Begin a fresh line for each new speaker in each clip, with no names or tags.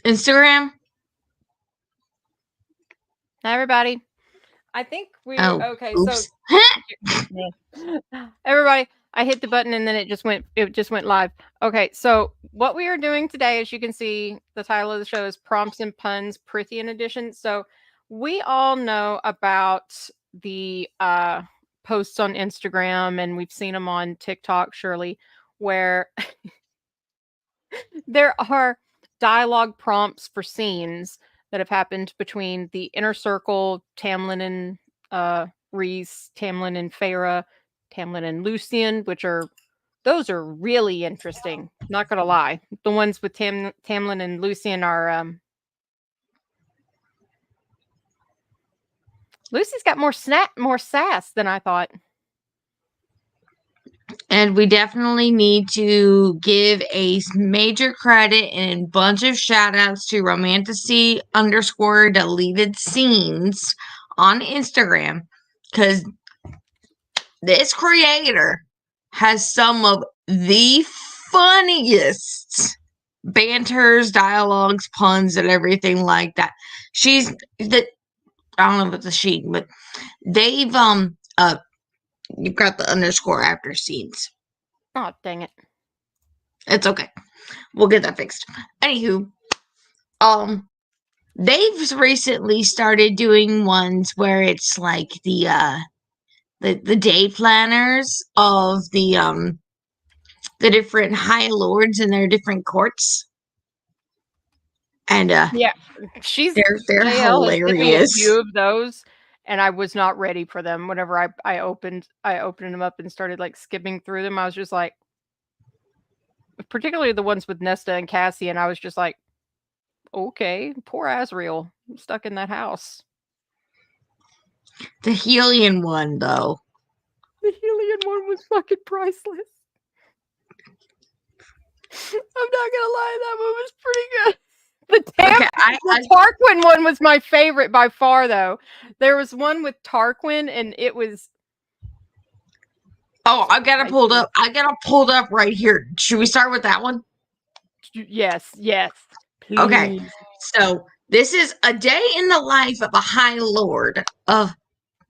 Instagram?
Hi, everybody. I think okay,
oops.
so everybody, I hit the button and then it just went live. Okay, so what we are doing today, as you can see, the title of the show is Prompts and Puns Prythian Edition. So we all know about the posts on Instagram, and we've seen them on TikTok, surely, where there are dialogue prompts for scenes that have happened between the inner circle, Tamlin and Reese, Tamlin and Feyre, Tamlin and Lucian, those are really interesting. Not gonna lie, the ones with Tamlin and Lucian are. Lucy's got more sass than I thought.
And we definitely need to give a major credit and a bunch of shout outs to romantasy_deleted scenes on Instagram, because this creator has some of the funniest banters, dialogues, puns, and everything like that. I don't know if it's a she, but they've you've got the underscore after scenes.
Oh, dang it.
It's okay. We'll get that fixed. Anywho, they've recently started doing ones where it's like the day planners of the different high lords and their different courts. And
yeah,
they're
JL has sent me a
hilarious.
few of those, and I was not ready for them. Whenever I opened them up and started like skipping through them, I was just like, particularly the ones with Nesta and Cassie, and I was just like, okay, poor Asriel, stuck in that house.
The Helian one, though.
The Helian one was fucking priceless. I'm not gonna lie, that one was pretty good. The Tarquin one was my favorite by far, though. There was one with Tarquin, and it was.
Oh, I got it pulled up. I got it pulled up right here. Should we start with that one?
Yes.
Please. Okay, so this is a day in the life of a High Lord of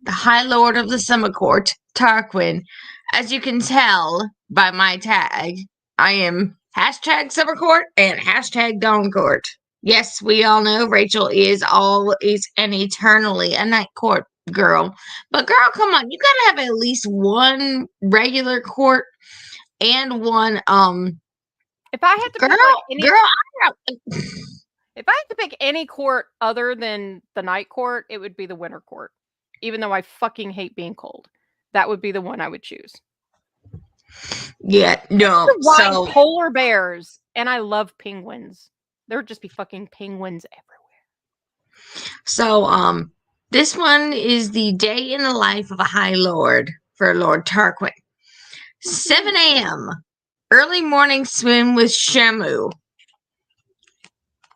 the Summer Court, Tarquin. As you can tell by my tag, I am hashtag Summer Court and hashtag Dawn Court. Yes, we all know Rachel is always and eternally a Night Court girl. But girl, come on, you gotta have at least one regular court and one
If I had to pick if I had to pick any court other than the Night Court, it would be the Winter Court. Even though I fucking hate being cold, that would be the one I would choose.
Yeah, no.
So polar bears, and I love penguins. There would just be fucking penguins everywhere.
So, this one is the day in the life of a High Lord for Lord Tarquin. 7 a.m. Early morning swim with Shamu.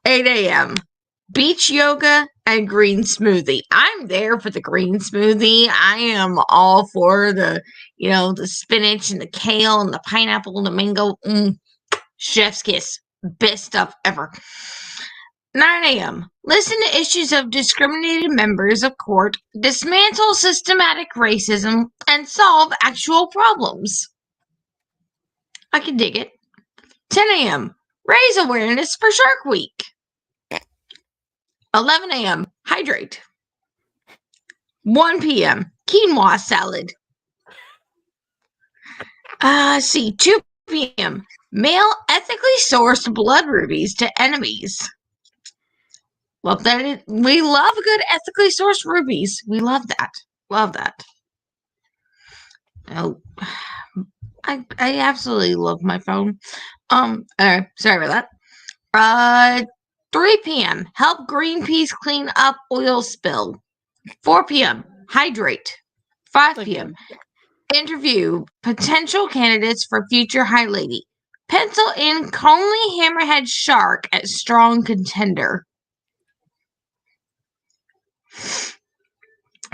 8 a.m. Beach yoga and green smoothie. I'm there for the green smoothie. I am all for the spinach and the kale and the pineapple and the mango. Chef's kiss. Best stuff ever. 9 a.m. Listen to issues of discriminated members of court, dismantle systematic racism, and solve actual problems. I can dig it. 10 a.m. Raise awareness for Shark Week. 11 a.m. Hydrate. 1 p.m. Quinoa salad. 2 p.m. Mail ethically sourced blood rubies to enemies. Well, we love good ethically sourced rubies. We love that. Love that. Oh, I absolutely love my phone. Sorry about that. 3 p.m. Help Greenpeace clean up oil spill. 4 p.m. Hydrate. 5 p.m. Interview potential candidates for future High Lady. Pencil in Conley Hammerhead Shark as strong contender.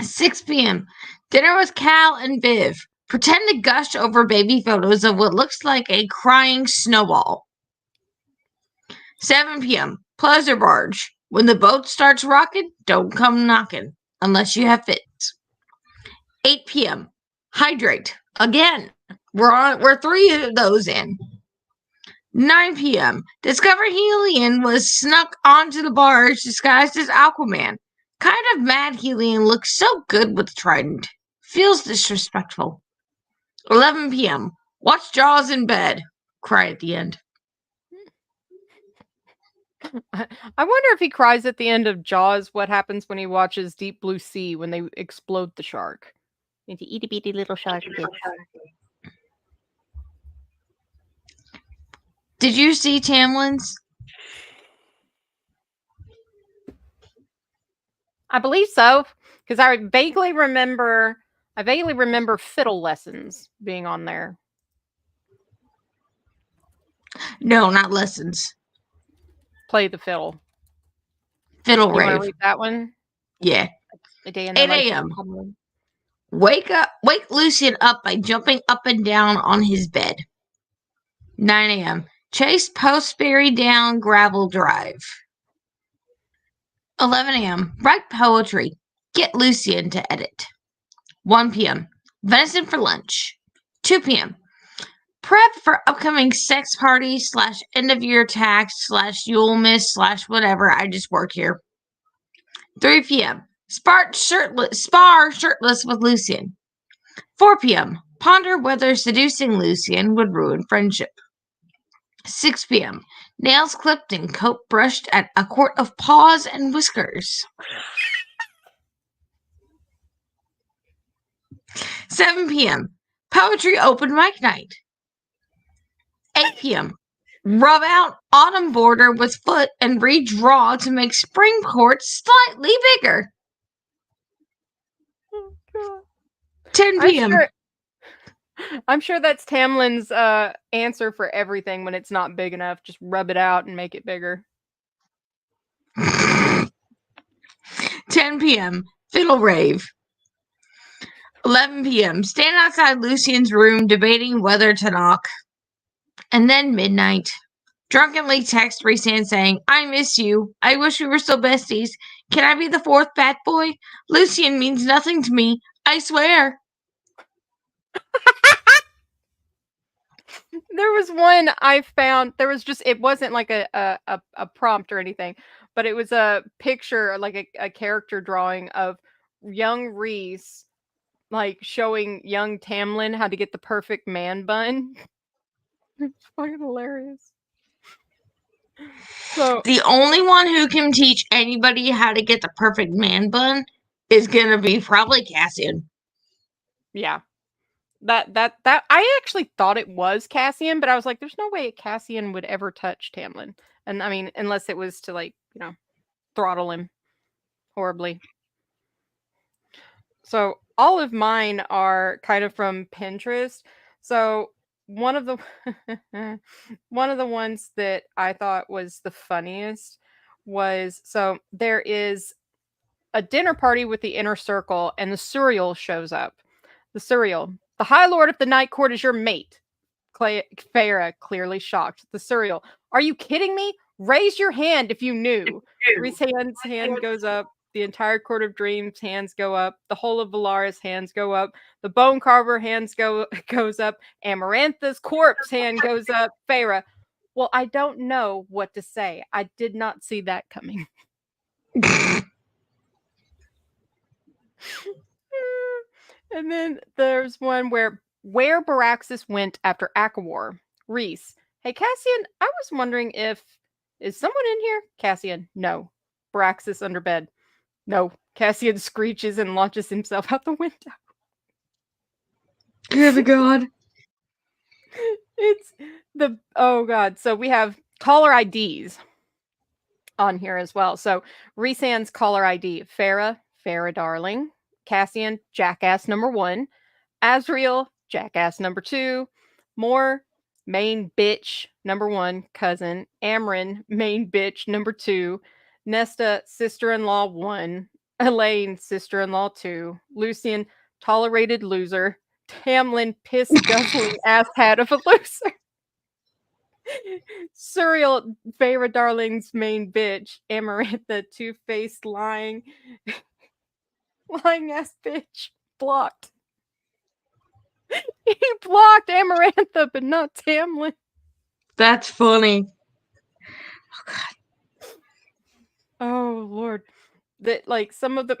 6 p.m. Dinner with Cal and Viv. Pretend to gush over baby photos of what looks like a crying snowball. 7 p.m. Pleasure barge. When the boat starts rocking, don't come knocking unless you have fits. 8 p.m. Hydrate. Again, we're 3 of those in. 9 p.m. Discover Helion was snuck onto the barge disguised as Aquaman. Kind of mad Helion looks so good with the trident. Feels disrespectful. 11 p.m. Watch Jaws in bed. Cry at the end.
I wonder if he cries at the end of Jaws, what happens when he watches Deep Blue Sea when they explode the shark. Into itty bitty little shark bits.
Did you see Tamlin's?
I believe so, because I vaguely remember fiddle lessons being on there.
No, not lessons.
Play the fiddle.
Fiddle
You want
rave.
to read that one?
Yeah.
A day in
8
the life of
a.m.
Tomlin.
Wake Lucian up by jumping up and down on his bed. 9 a.m. Chase Postberry down gravel drive. 11 a.m. Write poetry. Get Lucian to edit. 1 p.m. Venison for lunch. 2 p.m. Prep for upcoming sex party / end of year tax / you'll miss / whatever. I just work here. 3 p.m. Spar shirtless with Lucian. 4 p.m. Ponder whether seducing Lucian would ruin friendship. 6 p.m. Nails clipped and coat brushed at a court of paws and whiskers. 7 p.m. Poetry open mic night. 8 p.m. Rub out autumn border with foot and redraw to make spring court slightly bigger.
Oh, God.
10 p.m.
I'm sure that's Tamlin's answer for everything when it's not big enough. Just rub it out and make it bigger.
10 p.m. Fiddle rave. 11 p.m. Stand outside Lucian's room debating whether to knock. And then midnight. Drunkenly text Rhysand saying, I miss you. I wish we were still besties. Can I be the 4th bat boy? Lucian means nothing to me. I swear.
There was one I found. There was just, it wasn't like a prompt or anything, but it was a picture, like a character drawing of young Rhys, like showing young Tamlin how to get the perfect man bun. It's fucking hilarious. So
the only one who can teach anybody how to get the perfect man bun is gonna be probably Cassian.
Yeah. That I actually thought it was Cassian, but I was like, there's no way Cassian would ever touch Tamlin. And I mean, unless it was to, like, throttle him horribly. So all of mine are kind of from Pinterest. So one of the one of the ones that I thought was the funniest was, so there is a dinner party with the inner circle and the Suriel shows up. The Suriel, the High Lord of the Night Court is your mate. Farah, clearly shocked. The Suriel, are you kidding me? Raise your hand if you knew. Rhysand's hand goes up. The entire Court of Dreams hands go up. The whole of Valaris hands go up. The Bone Carver hands goes up. Amarantha's corpse hand goes up. Farah, well, I don't know what to say. I did not see that coming. And then there's one where Baraxis went after Akawar. Rhys, hey Cassian, I was wondering is someone in here? Cassian, no. Baraxis under bed. No. Cassian screeches and launches himself out the window.
Good God.
It's oh God. So we have caller IDs on here as well. So Rhysand's caller ID, Farah darling. Cassian, jackass number 1. Azriel, jackass number 2. Moore, main bitch number 1, cousin. Amryn, main bitch number 2. Nesta, sister-in-law 1. Elaine, sister-in-law 2. Lucian, tolerated loser. Tamlin, piss guzzling asshat of a loser. Surreal, Feyre Darling's main bitch, Amarantha, two-faced, lying ass bitch, blocked. He blocked Amarantha, but not Tamlin.
That's funny.
Oh Lord, that like some of the.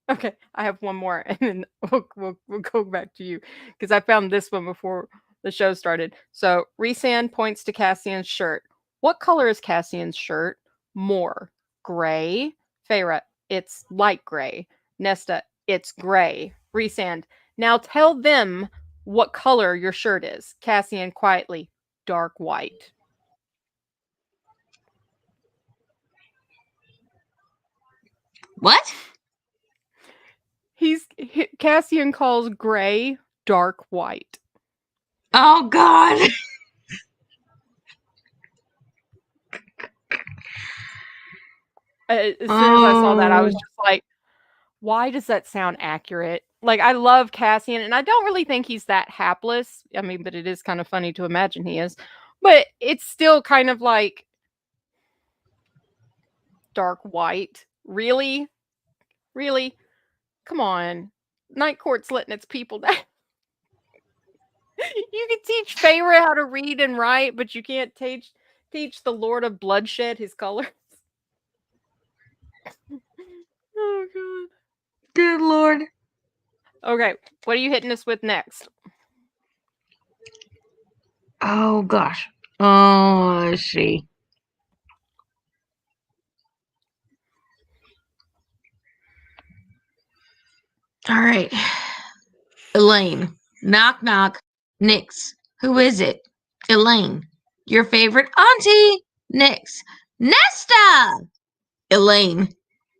Okay, I have one more, and then we'll go back to you because I found this one before the show started. So Rhysand points to Cassian's shirt. What color is Cassian's shirt? More gray. Feyre, it's light gray. Nesta, it's gray. Rhysand, now tell them what color your shirt is. Cassian quietly, dark white.
What?
Cassian calls gray dark white.
Oh God.
As soon as I saw that, I was just like, why does that sound accurate? Like, I love Cassian, and I don't really think he's that hapless. I mean, but it is kind of funny to imagine he is. But it's still kind of like dark white. Really? Really? Come on. Night Court's letting its people down. You can teach Feyre how to read and write, but you can't teach the Lord of Bloodshed his colors. Oh God.
Good Lord.
Okay, what are you hitting us with next?
Oh gosh. Oh, let's see. All right. Elaine. Knock knock. Nix. Who is it? Elaine. Your favorite auntie. Nix. Nesta. Elaine.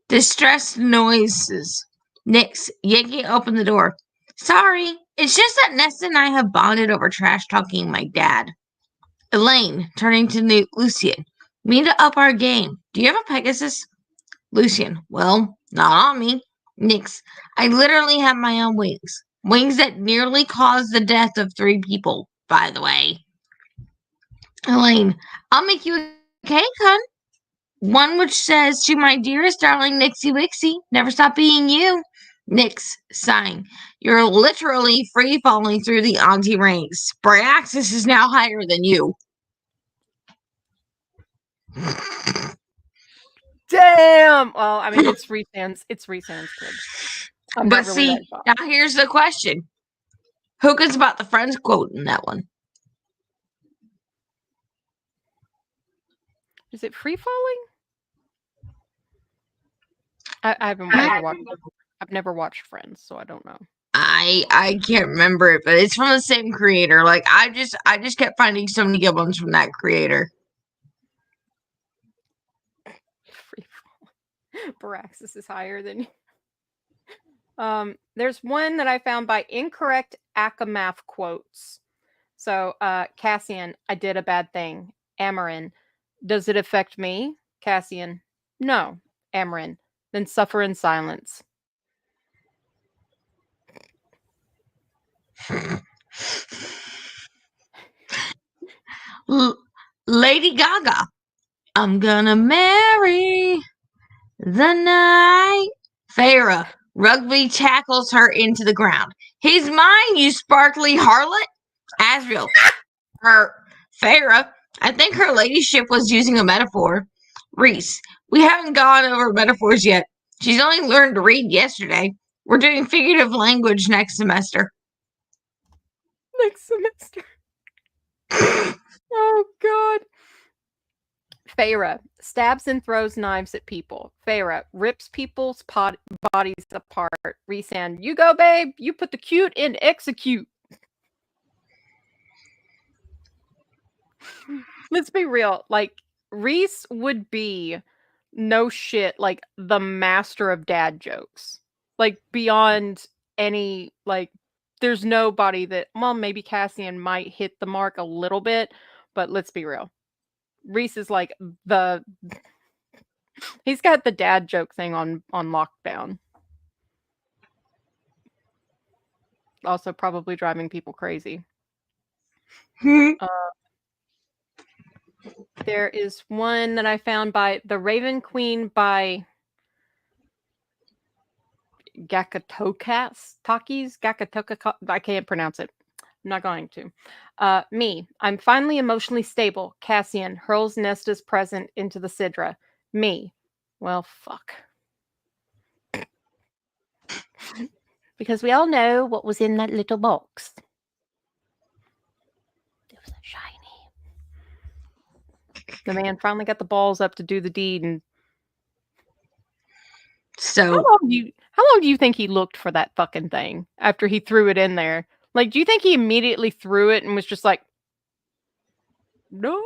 Distressed noises. Nix. Yanking open the door. Sorry. It's just that Nesta and I have bonded over trash talking my dad. Elaine, turning to Lucian. We need to up our game. Do you have a Pegasus? Lucian, well, not on me. Nix, I literally have my own wings. Wings that nearly caused the death of 3 people, by the way. Elaine, I'll make you a cake, hun. One which says, to my dearest darling Nixie Wixie, never stop being you. Nix, sighing. You're literally free falling through the auntie ranks. Bryaxis is now higher than you.
Damn. Well, I mean, it's Rhysand's kid. I'm
But
not really
see,
that shocked.
now here's the question. Who gets about the Friends quote in that one?
Is it free falling? I haven't watched. I've never watched Friends, so I don't know.
I can't remember it, but it's from the same creator. Like I just kept finding so many good ones from that creator.
Free falling. Baraxis is higher than you. There's one that I found by incorrect Akamath quotes. So, Cassian, I did a bad thing. Amarin, does it affect me? Cassian, no. Amarin, then suffer in silence.
Lady Gaga, I'm gonna marry the night. Farah, rugby tackles her into the ground. He's mine, you sparkly harlot. Asriel, Farah, I think her ladyship was using a metaphor. Reese, we haven't gone over metaphors yet. She's only learned to read yesterday. We're doing figurative language next semester.
Next semester. Oh, God. Feyre stabs and throws knives at people. Feyre rips people's bodies apart. Rhysand, you go, babe. You put the cute in execute. Let's be real. Like, Rhys would be no shit, like the master of dad jokes. Like, beyond any, like, there's nobody that, well, maybe Cassian might hit the mark a little bit, but let's be real. Rhys is like he's got the dad joke thing on lockdown. Also probably driving people crazy. There is one that I found by The Raven Queen by Gakatoka. I can't pronounce it. I'm not going to. Me. I'm finally emotionally stable. Cassian hurls Nesta's present into the Sidra. Me. Well, fuck. Because we all know what was in that little box. It was shiny. The man finally got the balls up to do the deed. And
So
how long do you think he looked for that fucking thing after he threw it in there? Like, do you think he immediately threw it and was just like, no,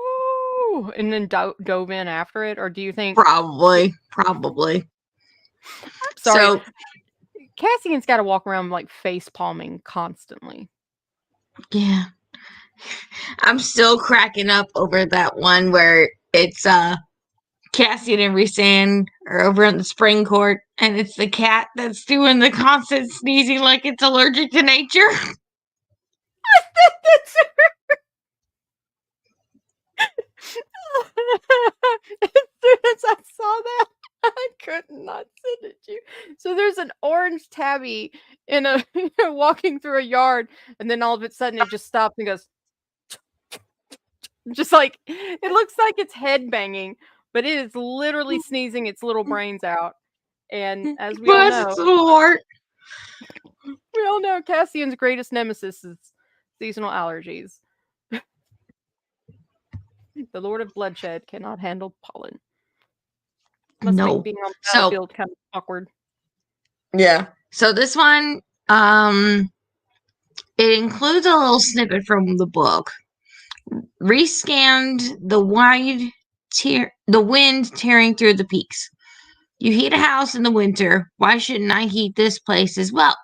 and then dove in after it? Or do you think
probably.
I'm sorry,
So
Cassian's got to walk around like face palming constantly.
yeah, I'm still cracking up over that one where it's Cassian and Rhysand are over in the spring court, and it's the cat that's doing the constant sneezing like it's allergic to nature.
As soon as I saw that, I could not send it to you. So there's an orange tabby in a walking through a yard, and then all of a sudden it just stops and goes, just like it looks like it's head banging, but it is literally sneezing its little brains out. And as we all know, Cassian's greatest nemesis is seasonal allergies. The Lord of Bloodshed cannot handle pollen. Must make being on the battlefield kind of awkward.
Yeah. So this one, it includes a little snippet from the book. Rescanned the wind tearing through the peaks. You heat a house in the winter. Why shouldn't I heat this place as well?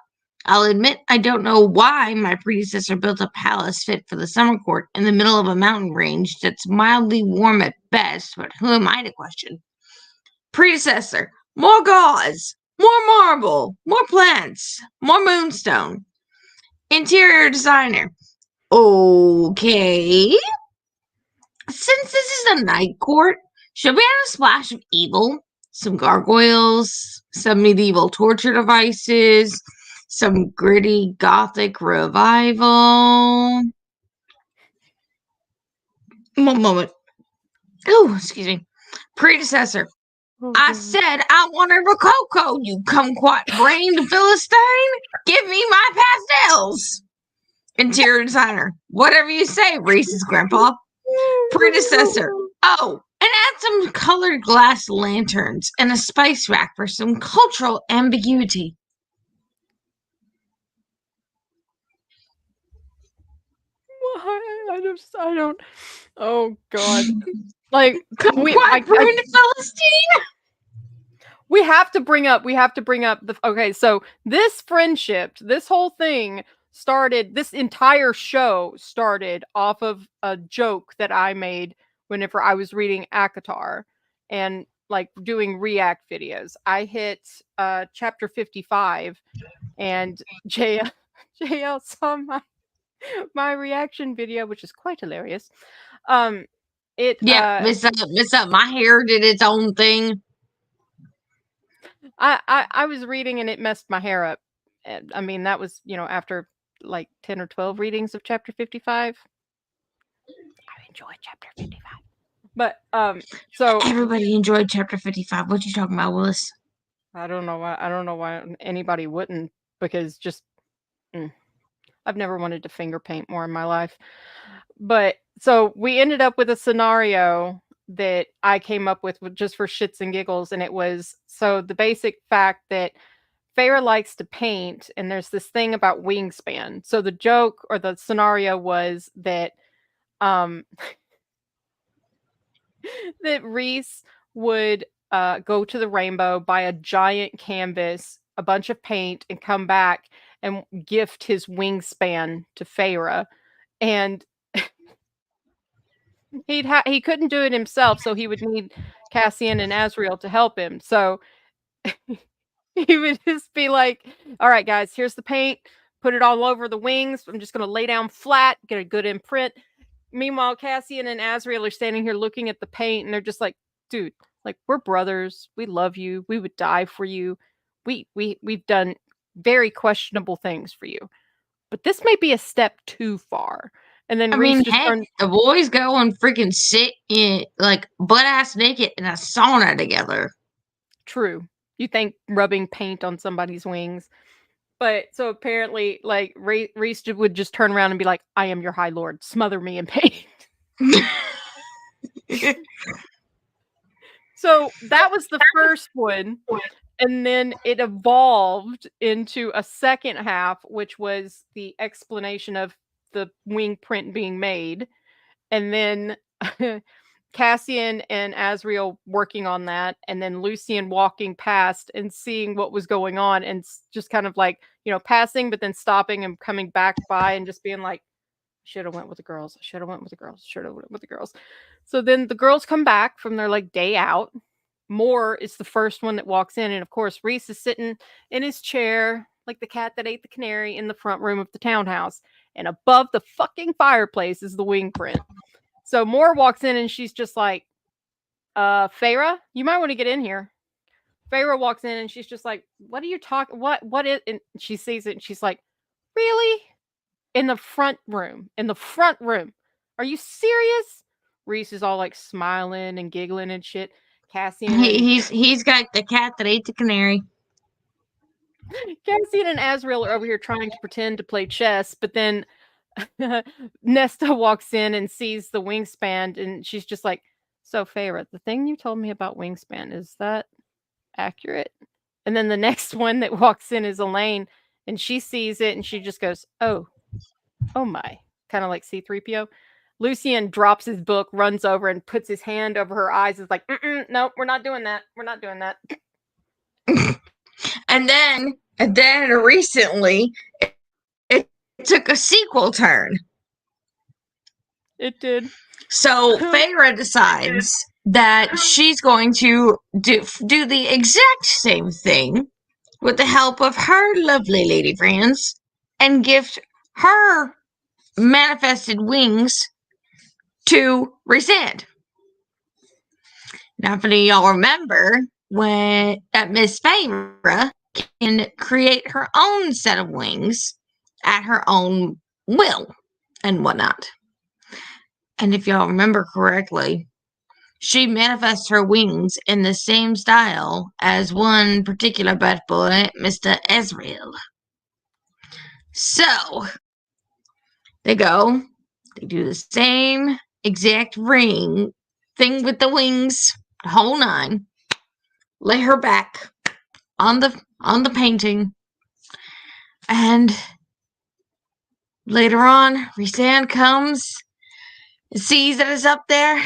I'll admit I don't know why my predecessor built a palace fit for the summer court in the middle of a mountain range that's mildly warm at best, but who am I to question? Predecessor, more gauze, more marble, more plants, more moonstone. Interior designer, okay. Since this is a night court, should we add a splash of evil? Some gargoyles, some medieval torture devices, some gritty gothic revival. One moment. Oh, excuse me. Predecessor. I said I want a rococo, you kumquat-brained Philistine. Give me my pastels. Interior designer. Whatever you say, Reese's grandpa. Predecessor. Oh, and add some colored glass lanterns and a spice rack for some cultural ambiguity.
Why? I don't. Oh God! Like
Kumquat-brained Philistine.
We have to bring up the. Okay, so this friendship, this whole thing started. This entire show started off of a joke that I made whenever I was reading ACOTAR and like doing react videos. I hit chapter 55, and JL saw my reaction video, which is quite hilarious.
Miss up. My hair did its own thing.
I was reading and it messed my hair up. I mean, that was, after like 10 or 12 readings of chapter 55. I enjoyed chapter 55. But so
everybody enjoyed chapter 55. What you talking about, Willis?
I don't know why anybody wouldn't, because just I've never wanted to finger paint more in my life. But so we ended up with a scenario that I came up with just for shits and giggles, and it was so the basic fact that Feyre likes to paint, and there's this thing about wingspan. So the joke or the scenario was that that Rhys would go to the Rainbow, buy a giant canvas, a bunch of paint, and come back and gift his wingspan to Feyre. And he couldn't do it himself, so he would need Cassian and Azriel to help him. So he would just be like, all right, guys, here's the paint. Put it all over the wings. I'm just going to lay down flat, get a good imprint. meanwhile, Cassian and Azrael are standing here looking at the paint, and they're just like, dude, like, we're brothers. We love you. We would die for you. We've done very questionable things for you. But this may be a step too far. And then
I
Reese
mean,
just
heck,
turned.
the boys go and freaking sit in, like, butt ass naked in a sauna together.
True. You think rubbing paint on somebody's wings. But so apparently, like, Reese would just turn around and be like, I am your high lord. Smother me in paint. So that was the first one. And then it evolved into a second half, which was the explanation of the wing print being made. And then Cassian and Azrael working on that, and then Lucian walking past and seeing what was going on, and just kind of like, passing, but then stopping and coming back by and just being like, should have went with the girls. Should have went with the girls. Should have went with the girls. So then the girls come back from their like day out. Moore is the first one that walks in, and of course Reese is sitting in his chair like the cat that ate the canary in the front room of the townhouse, and above the fucking fireplace is the wing print. So Moore walks in and she's just like, Feyre, you might want to get in here. Feyre walks in and she's just like, what are you talking? What is, and she sees it and she's like, really? In the front room. Are you serious? Reese is all like smiling and giggling and shit. Cassian
He's got the cat that ate the canary.
Cassian and Azrael are over here trying to pretend to play chess, but then Nesta walks in and sees the wingspan, and she's just like, so Feyre, the thing you told me about wingspan, is that accurate? And then the next one that walks in is Elaine, and she sees it and she just goes, oh my, kind of like C-3PO. Lucian drops his book, runs over and puts his hand over her eyes. Is like, no, we're not doing that. We're not doing that.
And then recently, it took a sequel turn.
It did.
So Feyre decides that she's going to do the exact same thing with the help of her lovely lady friends and gift her manifested wings to Rhysand. Now, if any of y'all remember when that Miss Feyre can create her own set of wings at her own will and whatnot. And if y'all remember correctly, she manifests her wings in the same style as one particular bad boy, Mr. Azrael. So, they do the same exact ring thing with the wings, the whole nine, lay her back on the painting, and later on, Rhysand comes and sees that it's up there,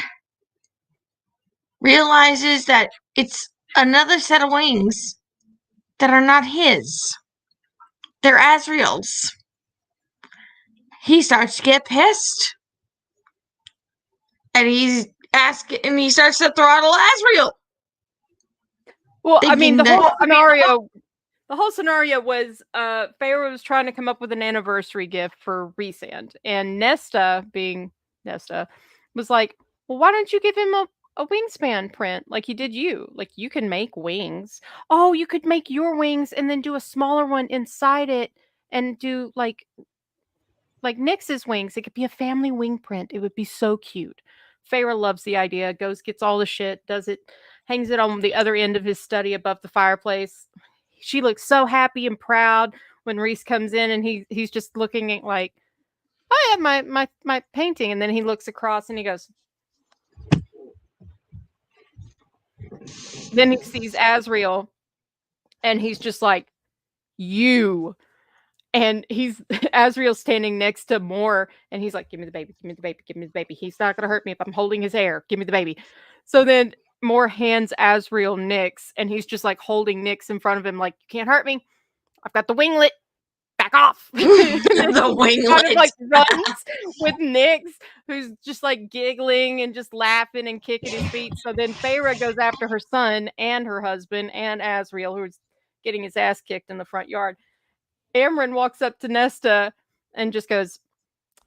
realizes that it's another set of wings that are not his. They're Azrael's. He starts to get pissed. And he starts to throttle Azrael.
Well, I mean, the whole scenario was Feyre was trying to come up with an anniversary gift for Rhysand, and Nesta, being Nesta, was like, well, why don't you give him a wingspan print like he did you? Like, you can make wings. Oh, you could make your wings and then do a smaller one inside it and do like Nyx's wings. It could be a family wing print. It would be so cute. Feyre loves the idea, goes, gets all the shit, does it, hangs it on the other end of his study above the fireplace. She looks so happy and proud when Reese comes in, and he's just looking at like, I have my painting, and then he looks across and he goes. Then he sees Azrael, and he's just like, you. And he's Azrael standing next to Moore, and he's like, give me the baby, give me the baby, give me the baby. He's not gonna hurt me if I'm holding his hair. Give me the baby. So then Moore hands Azrael Nyx, and he's just like holding Nyx in front of him, like, you can't hurt me. I've got the winglet. Back off.
The winglet.
Kind of like runs with Nyx, who's just like giggling and just laughing and kicking his feet. So then Feyre goes after her son and her husband and Azrael, who's getting his ass kicked in the front yard. Amren walks up to Nesta and just goes,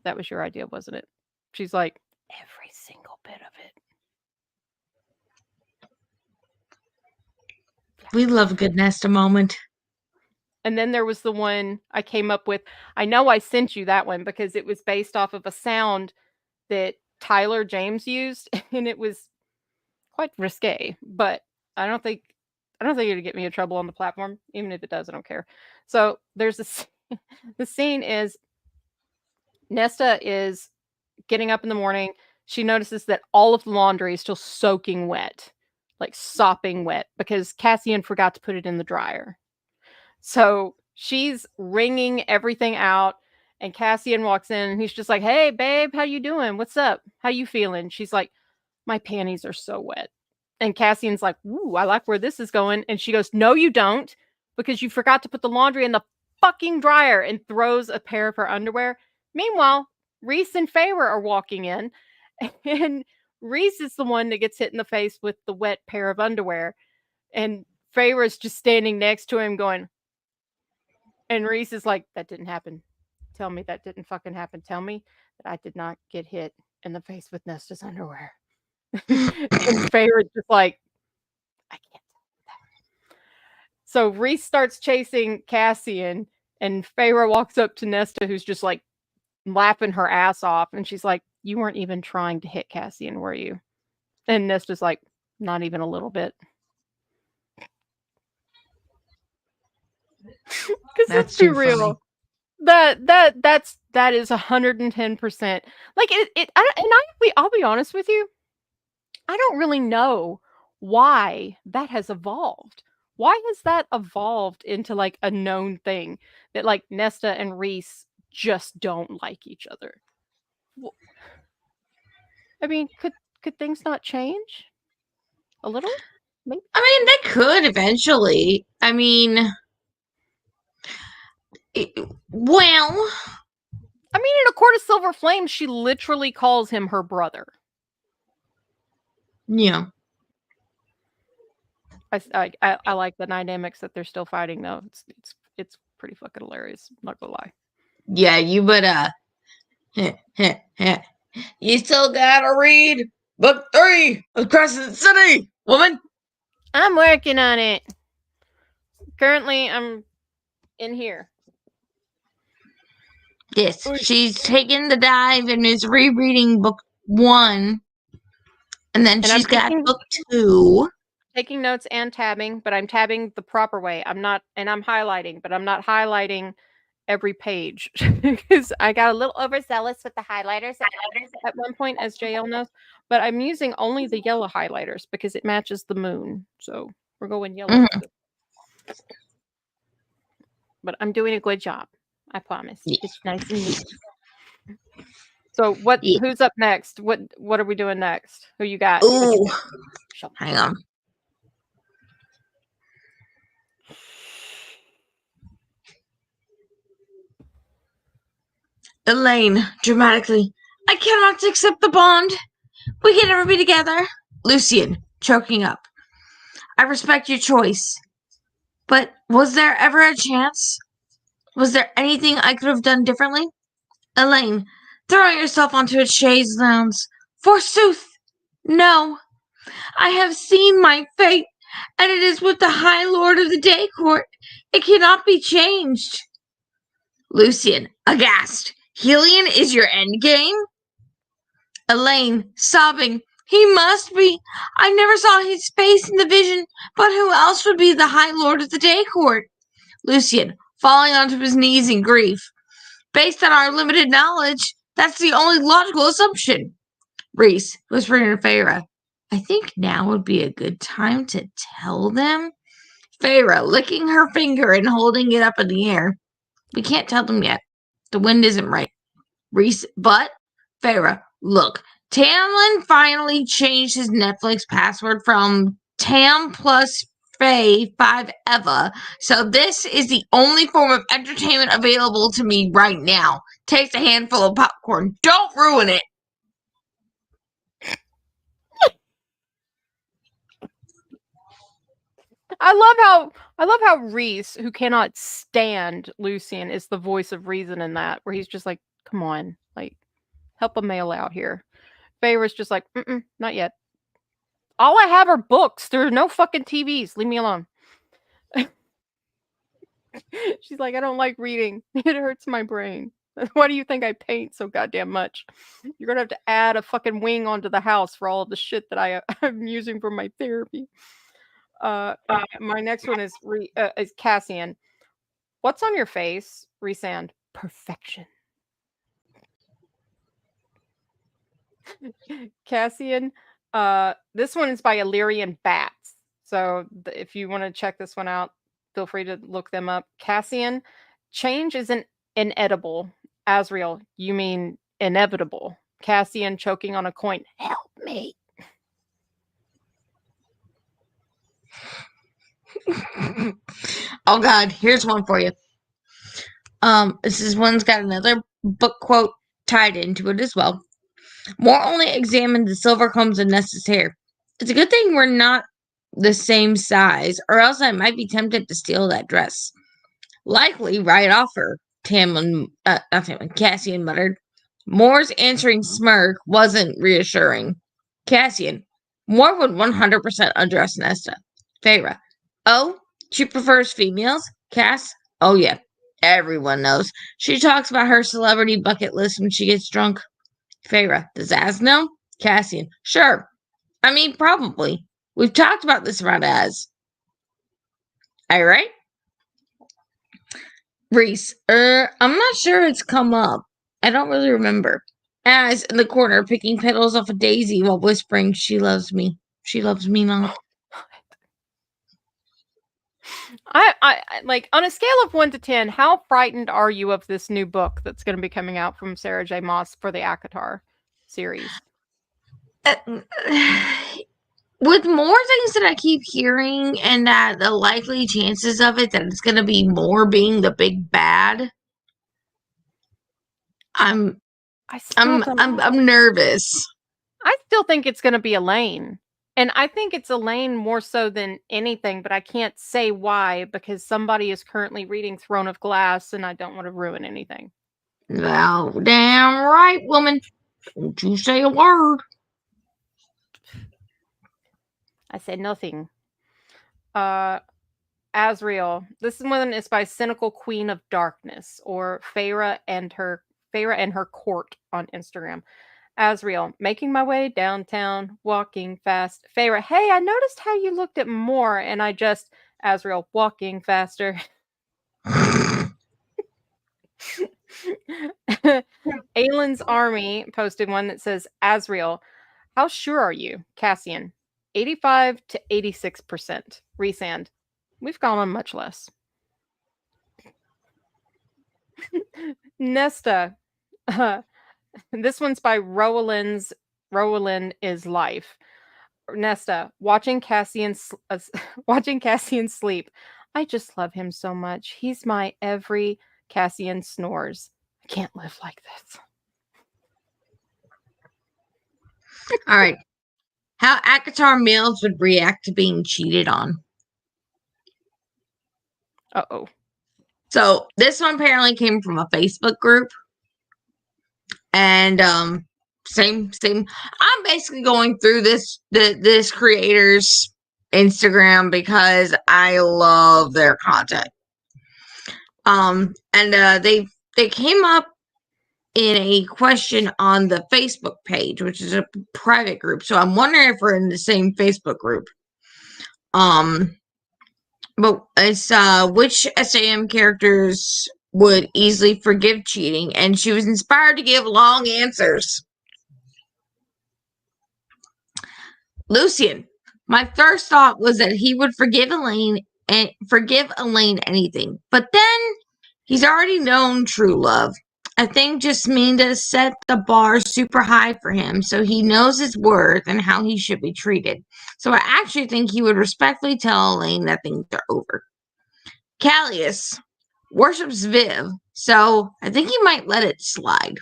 that was your idea, wasn't it? She's like, every single bit of it.
We love a good Nesta moment.
And then there was the one I came up with. I know I sent you that one because it was based off of a sound that Tyler James used, and it was quite risque. But I don't think it'll get me in trouble on the platform. Even if it does, I don't care. So there's this. The scene is Nesta is getting up in the morning. She notices that all of the laundry is still soaking wet, like sopping wet, because Cassian forgot to put it in the dryer. So she's wringing everything out, and Cassian walks in, and he's just like, "Hey, babe, how you doing? What's up? How you feeling?" She's like, "My panties are so wet." And Cassian's like, "Ooh, I like where this is going." And she goes, "No, you don't, because you forgot to put the laundry in the fucking dryer," and throws a pair of her underwear. Meanwhile, Reese and Feyre are walking in, and Reese is the one that gets hit in the face with the wet pair of underwear. And Feyre's just standing next to him going, and Reese is like, "That didn't happen. Tell me that didn't fucking happen. Tell me that I did not get hit in the face with Nesta's underwear." And Feyre's just like, "I can't." So Reese starts chasing Cassian, and Feyre walks up to Nesta, who's just like laughing her ass off. And she's like, "You weren't even trying to hit Cassian, were you?" And Nesta's like, "Not even a little bit." Because
That's
let's be
too
real.
funny.
That is 110%. Like I'll be honest with you. I don't really know why that has evolved. Why has that evolved into like a known thing that like Nesta and Reese just don't like each other? I mean, could things not change a little? Maybe.
I mean, they could eventually. I mean, well,
I mean, in A Court of Silver Flames, she literally calls him her brother.
yeah.
I like the dynamics that they're still fighting though. It's pretty fucking hilarious. I'm not gonna lie.
Yeah, you but you still gotta read book 3 of Crescent City, woman.
I'm working on it. Currently, I'm in here.
Yes, she's taken the dive and is rereading book 1, and then she's got book 2.
Taking notes and tabbing, but I'm tabbing the proper way. I'm highlighting, but I'm not highlighting every page because I got a little overzealous with the highlighters at one point, as JL knows. But I'm using only the yellow highlighters because it matches the moon. So we're going yellow.
Mhm.
But I'm doing a good job. I promise.
Yes.
It's nice and neat. So who's up next? What are we doing next? Who you got?
Ooh. Hang on. Elaine, dramatically, "I cannot accept the bond. We can never be together." Lucian, choking up, "I respect your choice. But was there ever a chance? Was there anything I could have done differently?" Elaine, throwing herself onto a chaise lounge, "Forsooth, no. I have seen my fate, and it is with the High Lord of the Day Court. It cannot be changed." Lucian, aghast, "Helion is your endgame?" Elaine, sobbing, "He must be. I never saw his face in the vision, but who else would be the High Lord of the Day Court?" Lucian, falling onto his knees in grief, "Based on our limited knowledge, that's the only logical assumption." Reese, whispering to Feyre, "I think now would be a good time to tell them." Feyre, licking her finger and holding it up in the air, "We can't tell them yet. The wind isn't right." Reese, but Feyre, "Look, Tamlin finally changed his Netflix password from Tam plus Faye 5 Eva, so this is the only form of entertainment available to me right now. Taste a handful of popcorn. Don't ruin it."
I love how Reese, who cannot stand Lucian, is the voice of reason in that, where he's just like, "Come on, like, help a male out here. Feyre's just like, not yet. All I have are books. There are no fucking TVs. Leave me alone. She's like, I don't like reading. It hurts my brain. Why do you think I paint so goddamn much? You're gonna have to add a fucking wing onto the house for all of the shit that I'm using for my therapy. My next one is Cassian. What's on your face? Resand. Perfection. Cassian. This one is by Illyrian Bats. So if you want to check this one out, feel free to look them up. Cassian. Change isn't inedible. Asriel, you mean inevitable. Cassian choking on a coin. Help me.
Oh God, here's one for you. This one's got another book quote tied into it as well. More only examined the silver combs in Nesta's hair. It's a good thing we're not the same size, or else I might be tempted to steal that dress. Likely right off her, Cassian muttered. Moore's answering smirk wasn't reassuring. Cassian, Moore would 100% undress Nesta. Feyre, oh, she prefers females? Cass, oh yeah, everyone knows. She talks about her celebrity bucket list when she gets drunk. Feyre, does Az know? Cassian, sure. I mean, probably. We've talked about this around Az. Alright? Reese, I'm not sure it's come up. I don't really remember. Az in the corner picking petals off a daisy while whispering, she loves me. She loves me not.
I like, on a scale of 1 to 10, how frightened are you of this new book that's going to be coming out from Sarah J. Maas for the ACOTAR series?
With more things that I keep hearing, and that the likely chances of it that it's going to be Moore being the big bad, I'm nervous.
I still think it's going to be Elaine. And I think it's Elaine more so than anything, but I can't say why, because somebody is currently reading Throne of Glass, and I don't want to ruin anything.
Well, damn right, woman. Don't you say a word.
I said nothing. Asriel. This one is by Cynical Queen of Darkness, or Feyre and her court on Instagram. Asriel, making my way downtown, walking fast. Feyre, hey, I noticed how you looked at Moore, and I just, Asriel, walking faster. Aylin's Army posted one that says, Asriel, how sure are you? Cassian, 85 to 86%. Resand, we've gone on much less. Nesta, this one's by Roland is Life. Nesta, watching Cassian sleep. I just love him so much. He's my every Cassian snores. I can't live like this.
All right. How ACOTAR males would react to being cheated on.
Uh-oh.
So this one apparently came from a Facebook group. And same. I'm basically going through this creator's Instagram because I love their content. And they came up in a question on the Facebook page, which is a private group. So I'm wondering if we're in the same Facebook group. But it's which SAM characters would easily forgive cheating, and she was inspired to give long answers. Lucian, my first thought was that he would forgive Elaine anything, but then he's already known true love. I think Jasminda set the bar super high for him, so he knows his worth and how he should be treated. So I actually think he would respectfully tell Elaine that things are over. Callius worships Viv, so I think he might let it slide.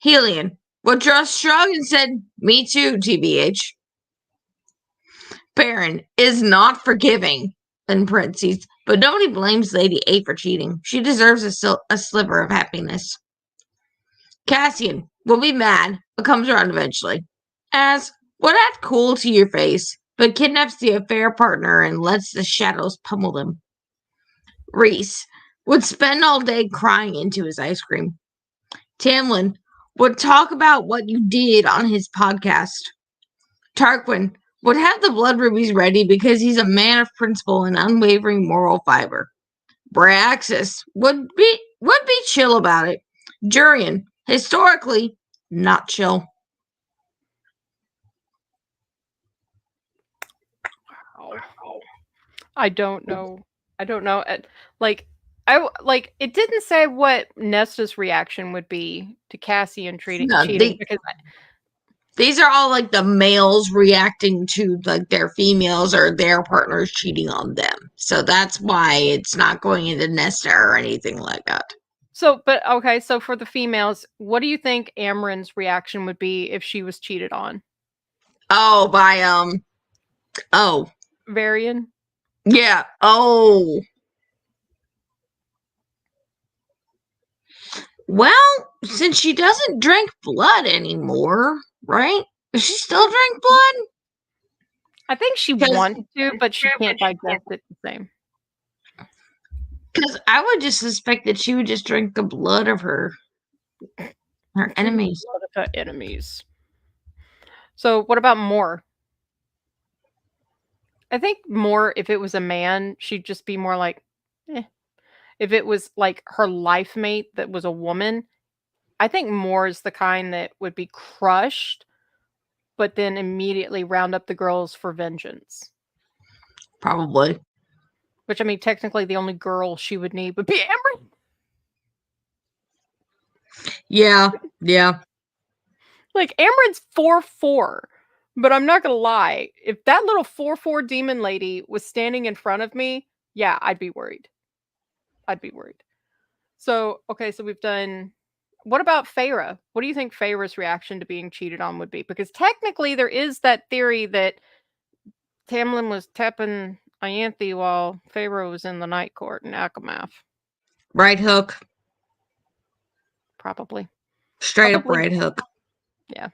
Helion will just shrug and said, me too, TBH. Baron is not forgiving, in parentheses, but nobody blames Lady A for cheating. She deserves a sliver of happiness. Cassian will be mad, but comes around eventually. As would act cool to your face, but kidnaps the affair partner and lets the shadows pummel them. Reese would spend all day crying into his ice cream. Tamlin would talk about what you did on his podcast. Tarquin would have the blood rubies ready because he's a man of principle and unwavering moral fiber. Bryaxis would be chill about it. Jurian, historically, not chill.
I don't know. Like it didn't say what Nesta's reaction would be to Cassian cheating because
these are all like the males reacting to like their females or their partners cheating on them. So that's why it's not going into Nesta or anything like that.
So for the females, what do you think Amren's reaction would be if she was cheated on?
Oh, by
Varian?
Yeah. Oh. Well, since she doesn't drink blood anymore, right? Does she still drink blood?
I think she wants to, but she can't digest it the same.
Because I would just suspect that she would just drink the blood of her enemies.
Blood of her enemies. So what about Moore? I think Moore, if it was a man, she'd just be more like, eh. If it was like her life mate that was a woman, I think Moore is the kind that would be crushed, but then immediately round up the girls for vengeance.
Probably.
Which, I mean, technically the only girl she would need would be Amber.
Yeah.
Like, Amren's 4'4", but I'm not gonna lie. If that little 4'4" demon lady was standing in front of me, yeah, I'd be worried. So, okay, so we've done... What about Feyre? What do you think Feyre's reaction to being cheated on would be? Because technically there is that theory that Tamlin was tapping Ianthe while Feyre was in the Night Court in Akamath.
Right hook.
Probably.
Straight up right hook.
Yeah.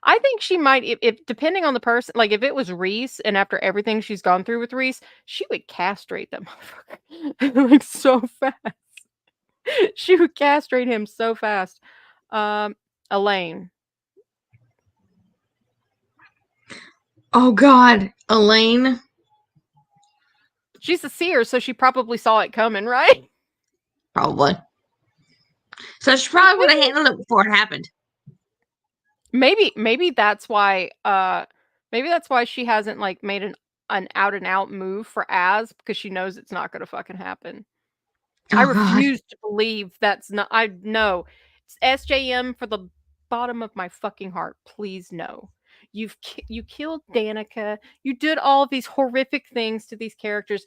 I think she might, if depending on the person, like if it was Reese and after everything she's gone through with Reese, she would castrate that motherfucker like so fast. She would castrate him so fast. Elaine.
Oh God, Elaine.
She's a seer, so she probably saw it coming, right?
Probably. So she probably would have handled it before it happened.
Maybe that's why she hasn't like made an out and out move for Az, because she knows it's not gonna fucking happen.
Oh,
I refuse to believe that's not... I know. It's SJM for the bottom of my fucking heart. Please no. You killed Danica. You did all of these horrific things to these characters.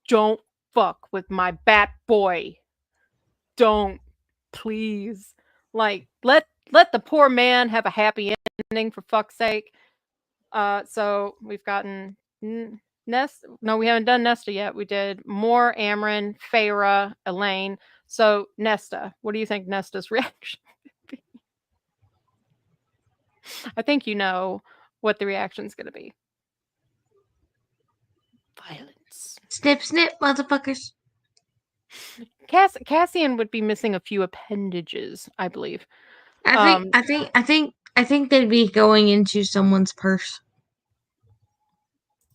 Don't fuck with my bat boy. Don't. Please. Like, let the poor man have a happy ending, for fuck's sake. So we've gotten Nesta. No, we haven't done Nesta yet. We did Moore, Amren, Feyre, Elaine. So Nesta, what do you think Nesta's reaction would be? I think you know what the reaction's going to be. Violence.
Snip, snip, motherfuckers.
Cassian would be missing a few appendages, I believe.
I think they'd be going into someone's purse.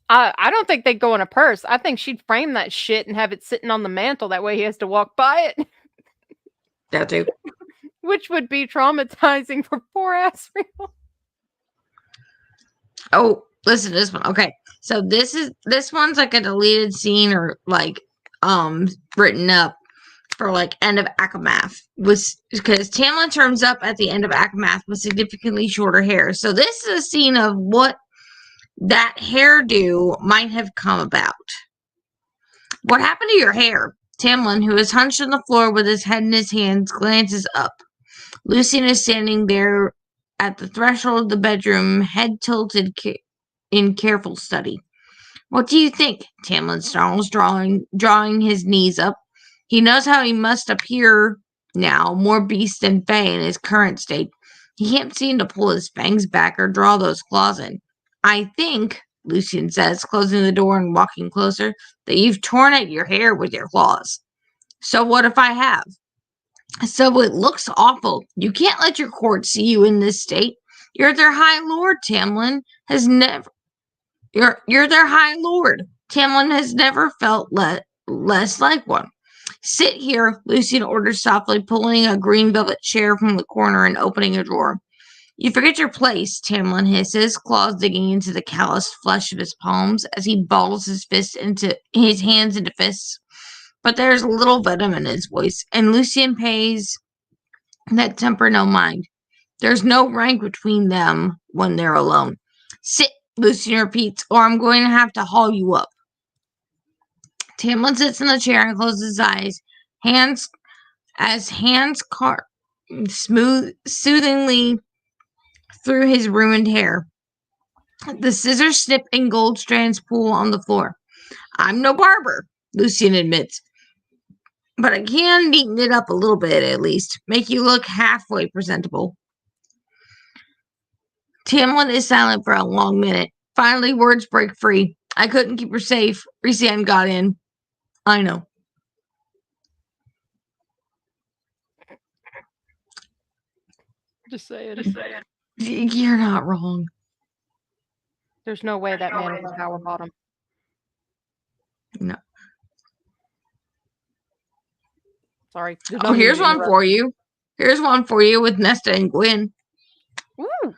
I don't think they'd go in a purse. I think she'd frame that shit and have it sitting on the mantle. That way he has to walk by it.
That too.
Which would be traumatizing for poor ass Real.
Oh, listen to this one. Okay. So this one's like a deleted scene or like written up for like end of Akamath, was because Tamlin turns up at the end of Akamath with significantly shorter hair. So this is a scene of what that hairdo might have come about. What happened to your hair? Tamlin, who is hunched on the floor with his head in his hands, glances up. Lucian is standing there at the threshold of the bedroom, head tilted in careful study. What do you think? Tamlin snarls, drawing his knees up. He knows how he must appear now, more beast than fey in his current state. He can't seem to pull his fangs back or draw those claws in. I think, Lucian says, closing the door and walking closer, that you've torn at your hair with your claws. So what if I have? So it looks awful. You can't let your court see you in this state. You're their high lord, Tamlin has never. You're their high lord. Tamlin has never felt less like one. Sit here, Lucian orders softly, pulling a green velvet chair from the corner and opening a drawer. You forget your place, Tamlin hisses, claws digging into the calloused flesh of his palms as he balls his hands into fists. But there's little venom in his voice, and Lucian pays that temper no mind. There's no rank between them when they're alone. Sit, Lucian repeats, or I'm going to have to haul you up. Tamlin sits in the chair and closes his eyes, hands soothingly through his ruined hair. The scissors snip and gold strands pool on the floor. I'm no barber, Lucian admits, but I can neaten it up a little bit at least, make you look halfway presentable. Tamlin is silent for a long minute. Finally, words break free. I couldn't keep her safe. Rhysand got in. I know.
Just say it.
You're not wrong.
There's no way that man was power bottom.
No.
Sorry.
Oh, here's one for you. Here's one for you with Nesta and Gwyn.
Woo!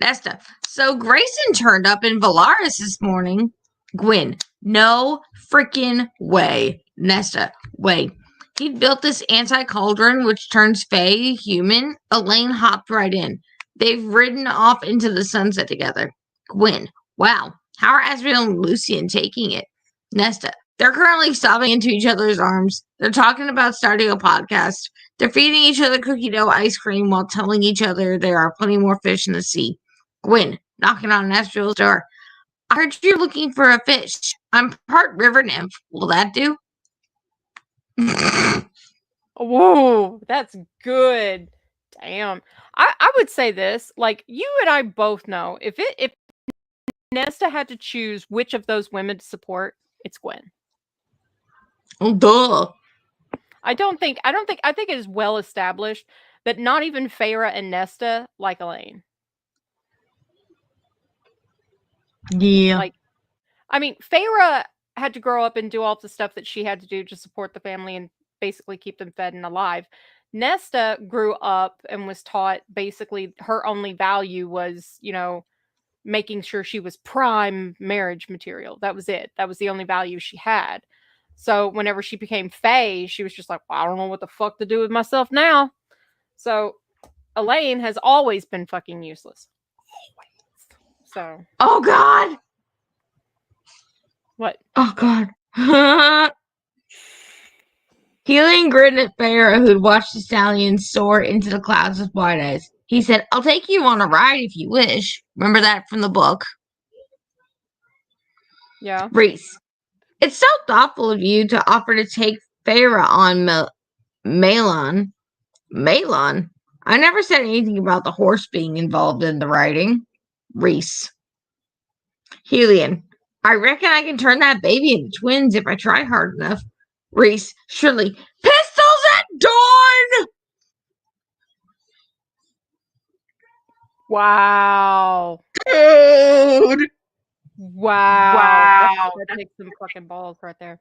Nesta. So Grayson turned up in Valaris this morning. Gwyn. No freaking way. Nesta. Wait. He'd built this anti-cauldron which turns Fae human. Elaine hopped right in. They've ridden off into the sunset together. Gwyn. Wow. How are Asriel and Lucian taking it? Nesta. They're currently sobbing into each other's arms. They're talking about starting a podcast. They're feeding each other cookie dough ice cream while telling each other there are plenty more fish in the sea. Gwyn, knocking on Asriel's door. I heard you're looking for a fish. I'm part river nymph. Will that do?
Whoa, that's good. Damn. I would say this, like, you and I both know if Nesta had to choose which of those women to support, it's Gwyn.
Oh, duh.
I think it is well established that not even Feyre and Nesta like Elaine.
Yeah.
Like, I mean, Feyre had to grow up and do all the stuff that she had to do to support the family and basically keep them fed and alive. Nesta grew up and was taught basically her only value was, making sure she was prime marriage material. That was it. That was the only value she had. So whenever she became Fae, she was just like, well, I don't know what the fuck to do with myself now. So Elaine has always been fucking useless. Always. So.
Oh, God.
What?
Oh, God. Helion grinned at Feyre, who'd watched the stallion soar into the clouds with wide eyes. He said, I'll take you on a ride if you wish. Remember that from the book?
Yeah.
Rhys. It's so thoughtful of you to offer to take Feyre on Malon. Malon? I never said anything about the horse being involved in the riding. Rhys. Helion. I reckon I can turn that baby into twins if I try hard enough. Rhys. Surely. Pistols at dawn!
Wow.
Dude!
Wow. That takes some fucking balls right there.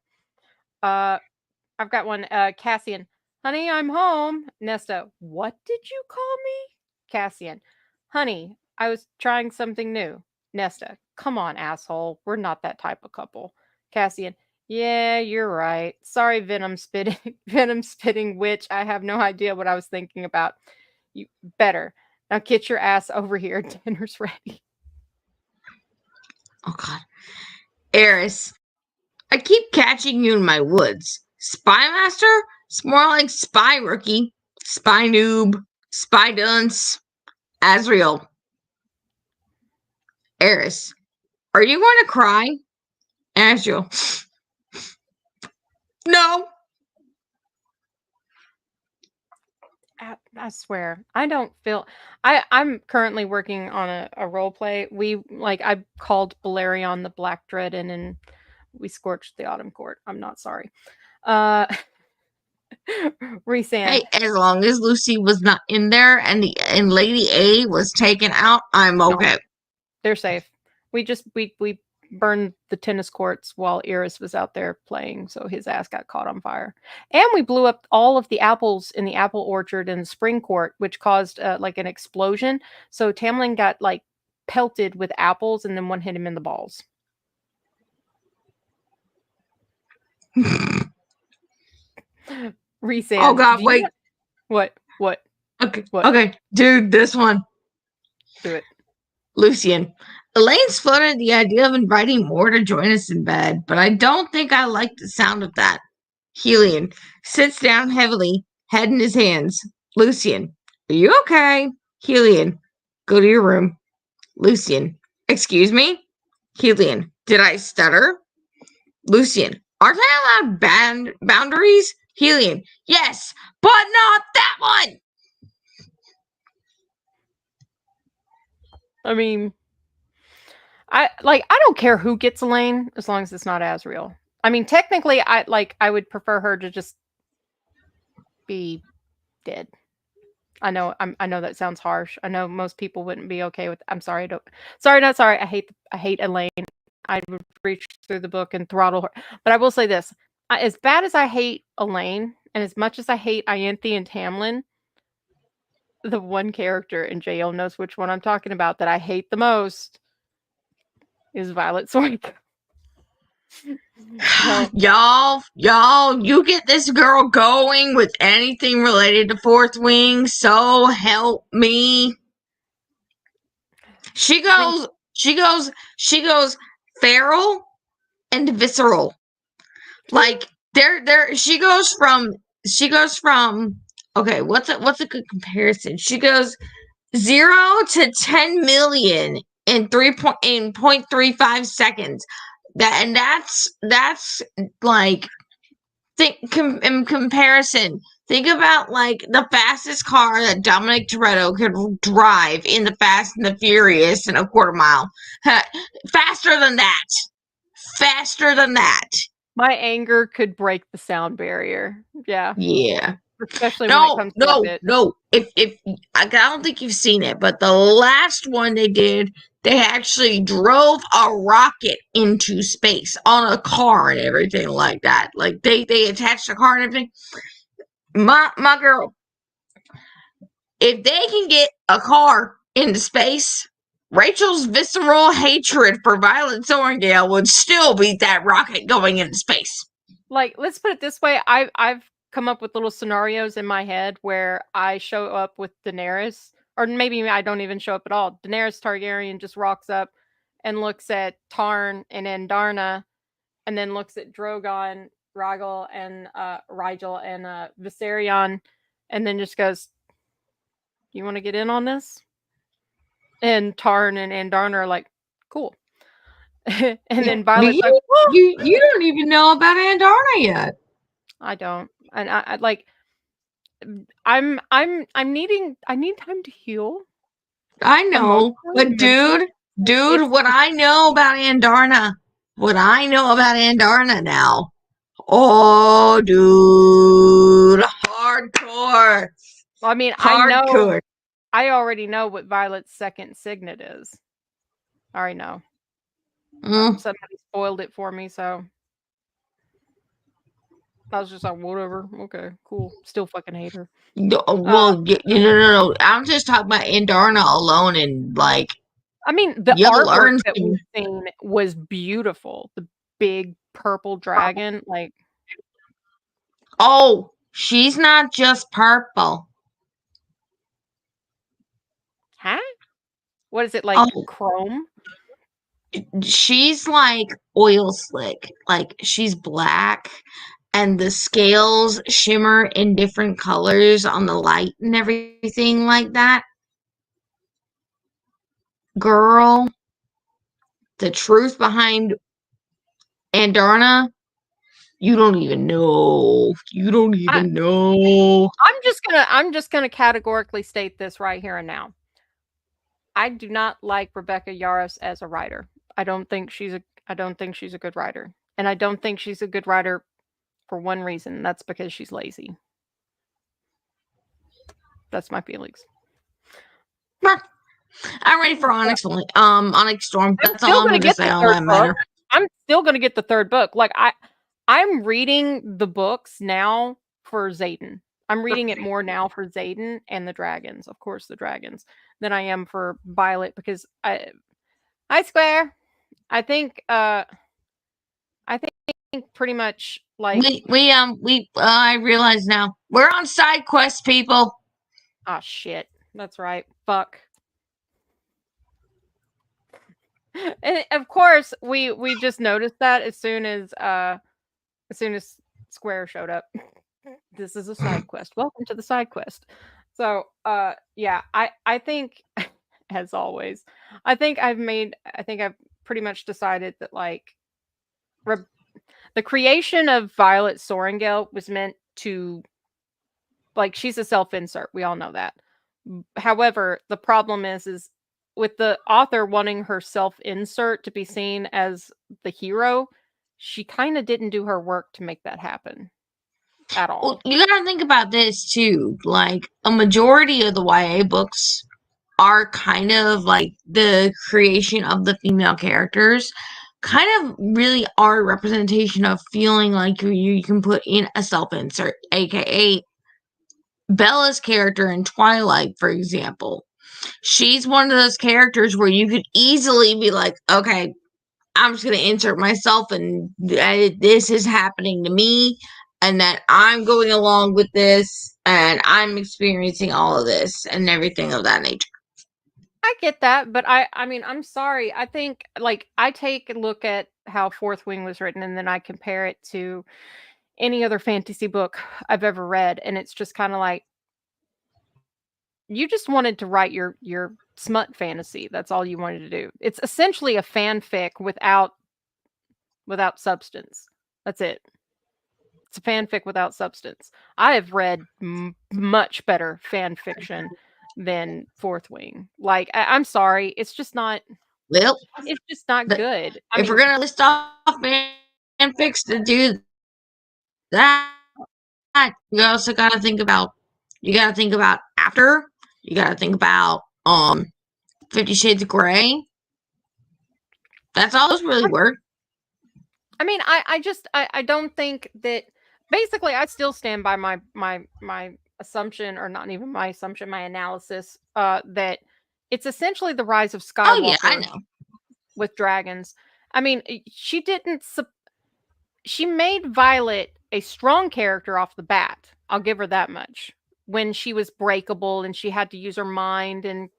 I've got one. Cassian. Honey, I'm home. Nesta. What did you call me? Cassian. Honey, I was trying something new. Nesta. Come on, asshole. We're not that type of couple. Cassian. Yeah, you're right. Sorry, venom spitting witch. I have no idea what I was thinking about. You better. Now get your ass over here. Dinner's ready.
Oh, God. Eris. I keep catching you in my woods. Spy master? It's more like spy rookie. Spy noob. Spy dunce. Asriel. Eris. Are you going to cry? Asriel. No.
I swear, I don't feel. I'm currently working on a role play. I called Balerion the Black Dread in, and we scorched the Autumn Court. I'm not sorry. Uh, Resand.
Hey, as long as Lucy was not in there and Lady A was taken out, I'm
No,
okay.
they're safe. We burned the tennis courts while Iris was out there playing, so his ass got caught on fire. And we blew up all of the apples in the apple orchard in the spring court, which caused like an explosion. So Tamlin got like pelted with apples, and then one hit him in the balls. Resand.
Oh God, wait.
What?
Okay,
What?
okay, dude, this one.
Do it.
Lucian. Elaine's floated the idea of inviting more to join us in bed, but I don't think I like the sound of that. Helion sits down heavily, head in his hands. Lucian. Are you okay? Helion. Go to your room. Lucian. Excuse me? Helion. Did I stutter? Lucian. Aren't I allowed boundaries? Helion. Yes, but not that one!
I mean, I don't care who gets Elaine as long as it's not Asriel. I mean, technically, I would prefer her to just be dead. I know that sounds harsh. I know most people wouldn't be okay with. I'm sorry. Not sorry. I hate Elaine. I would reach through the book and throttle her. But I will say this: as bad as I hate Elaine, and as much as I hate Ianthe and Tamlin, the one character, and JL knows which one I'm talking about, that I hate the most is Violet Sork.
So, y'all, you get this girl going with anything related to Fourth Wing, so help me. She goes feral and visceral. Like she goes from okay, what's a good comparison? She goes 0 to 10 million in 0.35 seconds. That's like in comparison. Think about like the fastest car that Dominic Toretto could drive in the Fast and the Furious in a quarter mile. Faster than that. Faster than that.
My anger could break the sound barrier. Yeah.
Yeah.
Especially when it comes to that bit.
No. If I don't think you've seen it, but the last one they did, they actually drove a rocket into space on a car and everything like that. Like they attached a car and everything. My girl, if they can get a car into space, Rachel's visceral hatred for Violet Sorrengail would still beat that rocket going into space.
Like, let's put it this way: I've come up with little scenarios in my head where I show up with Daenerys, or maybe I don't even show up at all. Daenerys Targaryen just rocks up and looks at Tarn and Andarna, and then looks at Drogon, Rigel, and Viserion, and then just goes, "You want to get in on this?" And Tarn and Andarna are like, "Cool." And then Violet's like,
you don't even know about Andarna yet.
I don't, and I like. I need time to heal.
I know, but dude, what I know about Andarna now. Oh, dude, hardcore.
I mean,
hardcore.
I already know what Violet's second signet is. I already know. Somebody spoiled it for me, so I was just like, whatever. Okay, cool. Still fucking hate her.
Well, no. I'm just talking about Andarna alone, and like,
I mean, the artwork that we've seen was beautiful. The big purple dragon, like.
Oh, she's not just purple.
Huh? What is it, like chrome?
She's like oil slick. Like she's black and the scales shimmer in different colors on the light and everything like that. Girl, the truth behind Andarna, You don't even know. You don't even know.
I'm just gonna categorically state this right here and now. I do not like Rebecca Yarros as a writer. I don't think she's a good writer. And I don't think she's a good writer for one reason, and that's because she's lazy. That's my feelings.
I'm ready for Onyx Storm. That's all I'm gonna say on that matter.
I'm still gonna get the third book. Like I'm reading the books now for Xaden. I'm reading it more now for Xaden and the dragons, of course, the dragons, than I am for Violet because I swear. I think pretty much like
I realize now we're on side quest, people.
Oh shit. That's right. Fuck. And of course we just noticed that as soon as Square showed up. This is a side quest. Welcome to the side quest. So yeah, I think as always, I think I've pretty much decided that like the creation of Violet Sorrengail was meant to like she's a self-insert. We all know that. However, the problem is with the author wanting her self-insert to be seen as the hero, she kind of didn't do her work to make that happen at all.
Well, you gotta think about this too. Like a majority of the YA books are kind of like the creation of the female characters kind of really are a representation of feeling like you can put in a self-insert, aka Bella's character in Twilight, for example. She's one of those characters where you could easily be like, okay, I'm just going to insert myself and this is happening to me and that I'm going along with this and I'm experiencing all of this and everything of that nature.
I get that, but I mean, I'm sorry. I think like I take a look at how Fourth Wing was written and then I compare it to any other fantasy book I've ever read and it's just kind of like you just wanted to write your smut fantasy. That's all you wanted to do. It's essentially a fanfic without substance. That's it. It's a fanfic without substance. I have read much better fan fiction than Fourth Wing. Like I'm sorry, it's just not.
Well,
it's just not good.
If we're gonna list off fanfics to do that, you also gotta think about. You gotta think about After. You gotta think about 50 Shades of Grey. That's all those really work.
I mean, I don't think that. Basically, I still stand by my assumption, or not even my assumption, my analysis, that it's essentially the rise of Skywalker.
Oh yeah, I know.
With dragons. I mean, she didn't. She made Violet a strong character off the bat. I'll give her that much. When she was breakable and she had to use her mind and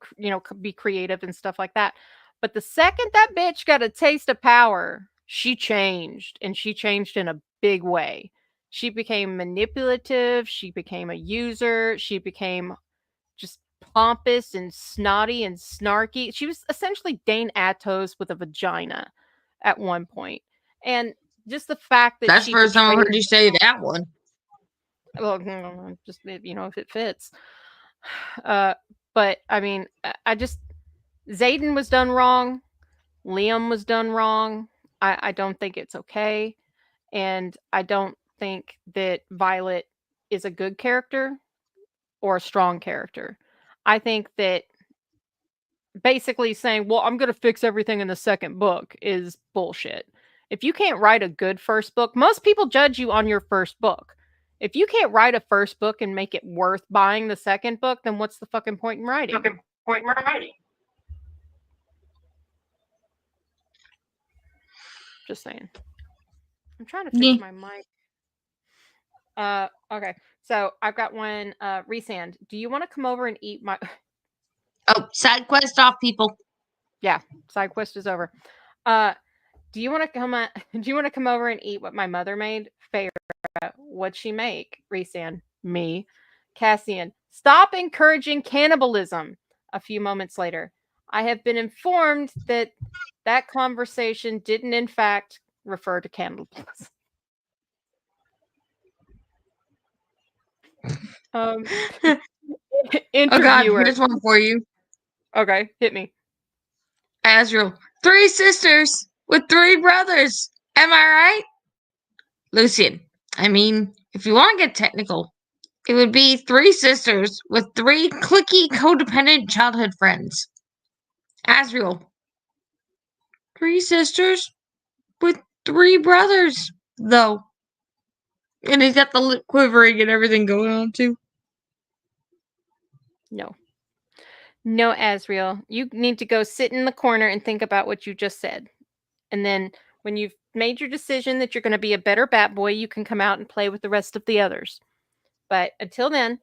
be creative and stuff like that. But the second that bitch got a taste of power, she changed, and she changed in a big way. She became manipulative. She became a user. She became just pompous and snotty and snarky. She was essentially Dane Atos with a vagina at one point. And just the fact that
that's the first time I heard you say that one.
Well, just if it fits. But I mean, I just Xaden was done wrong. Liam was done wrong. I don't think it's okay, and I don't think that Violet is a good character or a strong character. I think that basically saying, well, I'm going to fix everything in the second book is bullshit. If you can't write a good first book, most people judge you on your first book. If you can't write a first book and make it worth buying the second book, then what's the fucking point in writing? Just saying. I'm trying to fix my mic. Okay. So I've got one. Resand, do you want to come over and eat my...
Oh, side quest off, people.
Yeah, side quest is over. Do you want to come over and eat what my mother made? Fair. What'd she make? Resand, me. Cassian, stop encouraging cannibalism. A few moments later, I have been informed that that conversation didn't in fact refer to cannibalism.
Oh God,
Interviewer.
here's one for you.
Okay, hit me.
Azrael, 3 sisters with 3 brothers. Am I right? Lucian, I mean, if you want to get technical, it would be 3 sisters with 3 cliquey codependent childhood friends. Azrael, 3 sisters with 3 brothers, though. And he's got the lip quivering and everything going on, too.
No. No, Azrael. You need to go sit in the corner and think about what you just said. And then when you've made your decision that you're going to be a better bat boy, you can come out and play with the rest of the others. But until then,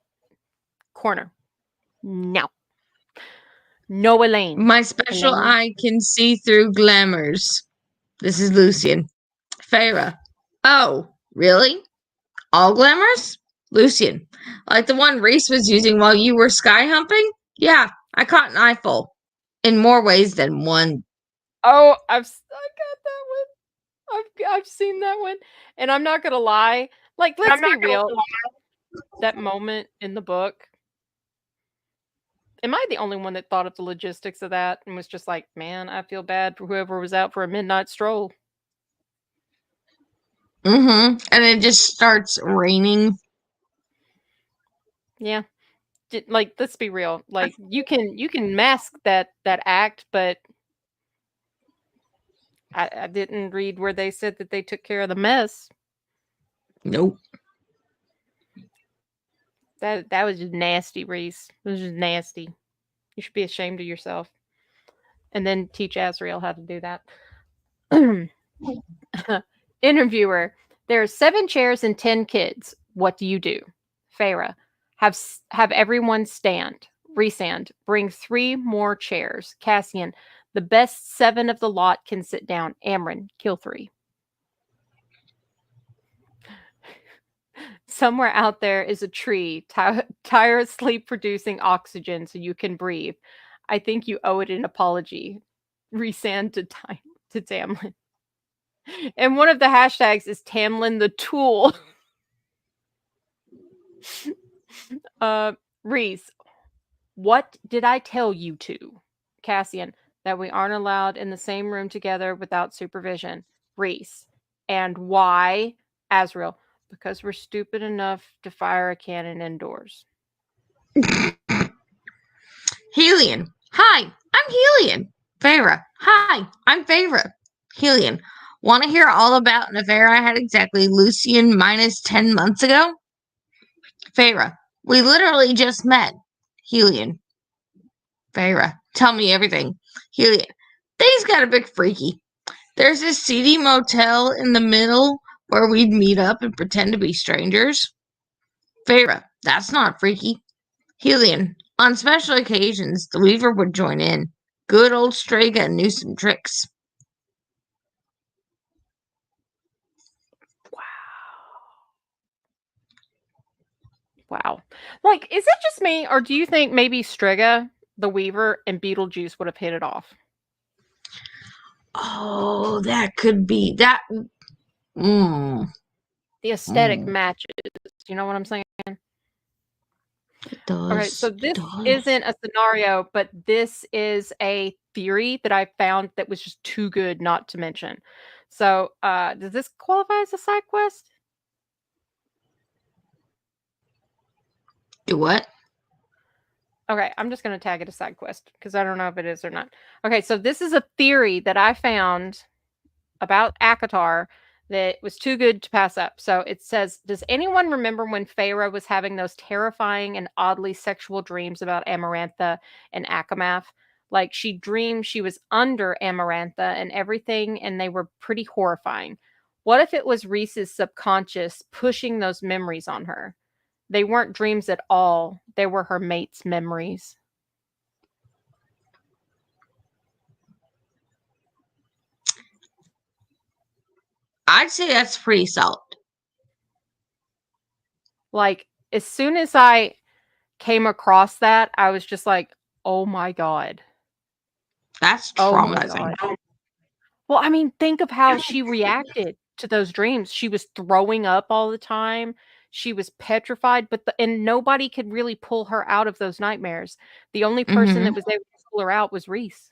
corner. No. No, Elaine.
My special
Elaine.
eye can see through glamours. This is Lucian. Farah. Oh, really? All glamours? Lucian. Like the one Reese was using while you were sky humping? Yeah, I caught an eyeful. In more ways than one.
Oh, I got that one. I've seen that one. And I'm not going to lie. Like, let's be real. That moment in the book. Am I the only one that thought of the logistics of that and was just like, man, I feel bad for whoever was out for a midnight stroll?
Mm-hmm. And it just starts raining.
Yeah. Like, let's be real. Like, you can mask that act, but I didn't read where they said that they took care of the mess.
Nope.
That was just nasty, Reese. It was just nasty. You should be ashamed of yourself. And then teach Azrael how to do that. Interviewer. There are 7 chairs and 10 kids. What do you do? Farah. Have everyone stand. Resand. Bring 3 more chairs. Cassian. The best 7 of the lot can sit down. Amron. Kill 3. Somewhere out there is a tree tirelessly producing oxygen so you can breathe. I think you owe it an apology. Resand to Tamlin. And one of the hashtags is Tamlin the Tool. Reese, what did I tell you to? Cassian, that we aren't allowed in the same room together without supervision. Reese, and why? Azrael, because we're stupid enough to fire a cannon indoors.
Helion. Hi, I'm Helion. Farah. Hi, I'm Farah. Helion. Want to hear all about an affair I had exactly Lucian minus 10 months ago? Farah. We literally just met. Helion. Farah. Tell me everything. Helion. Things got a bit freaky. There's this seedy motel in the middle where we'd meet up and pretend to be strangers. Farah. That's not freaky. Helion. On special occasions, the Weaver would join in. Good old Strega knew some tricks.
Wow. Like, is it just me, or do you think maybe Strega, the Weaver, and Beetlejuice would have hit it off?
Oh, that could be that.
The aesthetic matches. You know what I'm saying?
It does.
Okay, so this isn't a scenario, but this is a theory that I found that was just too good not to mention. So, does this qualify as a side quest?
Do what?
Okay, I'm just going to tag it a side quest because I don't know if it is or not. Okay, so this is a theory that I found about Akatar that was too good to pass up. So it says, does anyone remember when Feyre was having those terrifying and oddly sexual dreams about Amarantha and Akamath? Like, she dreamed she was under Amarantha and everything, and they were pretty horrifying. What if it was Reese's subconscious pushing those memories on her? They weren't dreams at all. They were her mate's memories.
I'd say that's pretty solid.
Like, as soon as I came across that, I was just like, oh my God.
That's traumatizing.
Oh, well, I mean, think of how she reacted to those dreams. She was throwing up all the time. she was petrified, and nobody could really pull her out of those nightmares. The only person that was able to pull her out was Reese.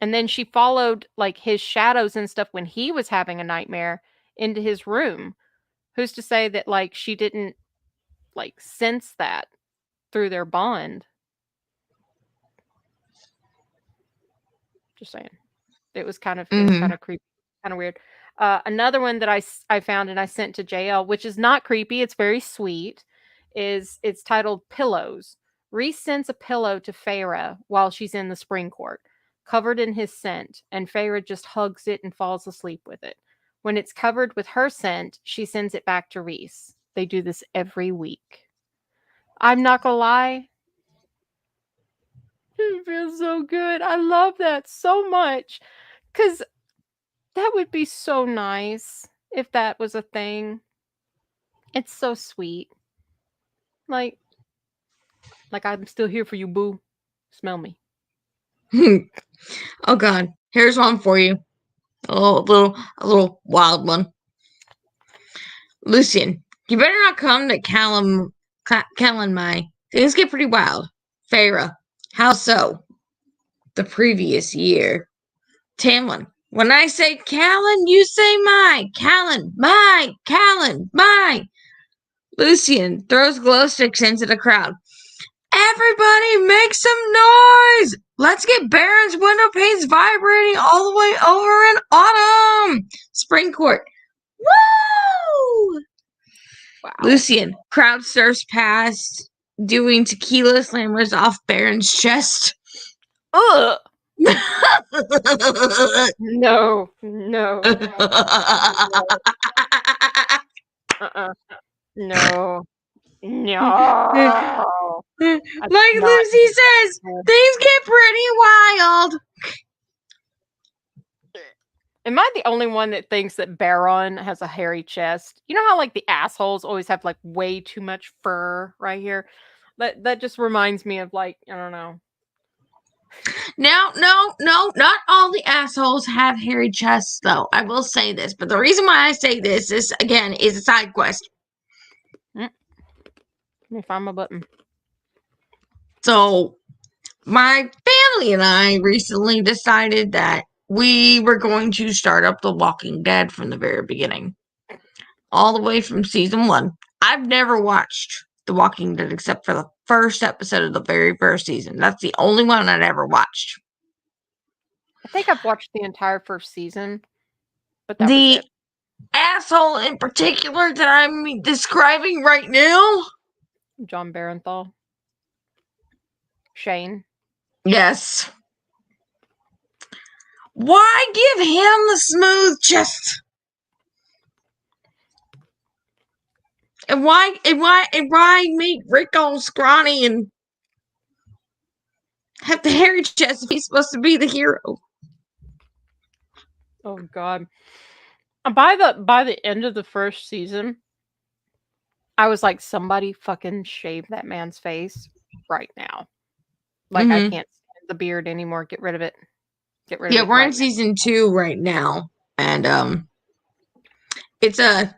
And then she followed like his shadows and stuff when he was having a nightmare into his room. Who's to say that like she didn't like sense that through their bond? Just saying. It was kind of creepy, kind of weird. Another one that I found and I sent to JL, which is not creepy, it's very sweet, it's titled Pillows. Reese sends a pillow to Feyre while she's in the spring court, covered in his scent, and Feyre just hugs it and falls asleep with it. When it's covered with her scent, she sends it back to Reese. They do this every week. I'm not gonna lie. It feels so good. I love that so much. Because that would be so nice if that was a thing. It's so sweet. Like I'm still here for you, boo. Smell me.
Oh God, here's one for you. A little wild one. Lucian, you better not come to Callum my. Things get pretty wild. Feyre, how so? The previous year. Tamlin, when I say Callan, you say my. Callan, my. Callan, my. Lucian throws glow sticks into the crowd. Everybody make some noise! Let's get Baron's window panes vibrating all the way over in autumn! Spring court. Woo!
Wow.
Lucian, crowd surfs past, doing tequila slammers off Baron's chest.
Ugh! No. No. No.
Like Lucy says, things get pretty wild.
Am I the only one that thinks that Baron has a hairy chest? You know how like the assholes always have like way too much fur right here? That just reminds me of like, I don't know.
No, not all the assholes have hairy chests though. I will say this, but the reason why I say this is again is a side quest.
Let me find my button.
So my family and I recently decided that we were going to start up The Walking Dead from the very beginning. All the way from season 1. I've never watched The Walking Dead except for the first episode of the very first season. That's the only one I'd ever watched.
I think I've watched the entire first season, but that was it.
Asshole in particular that I'm describing right now?
John Barenthal. Shane.
Yes. Why give him the smooth chest? And why make Rick all scrawny and have the hairy chest if he's supposed to be the hero?
Oh God. By the end of the first season, I was like, somebody fucking shave that man's face right now. Like, I can't stand the beard anymore. Get rid of it. Get rid of it.
Yeah, we're in season 2 right now. And it's kind of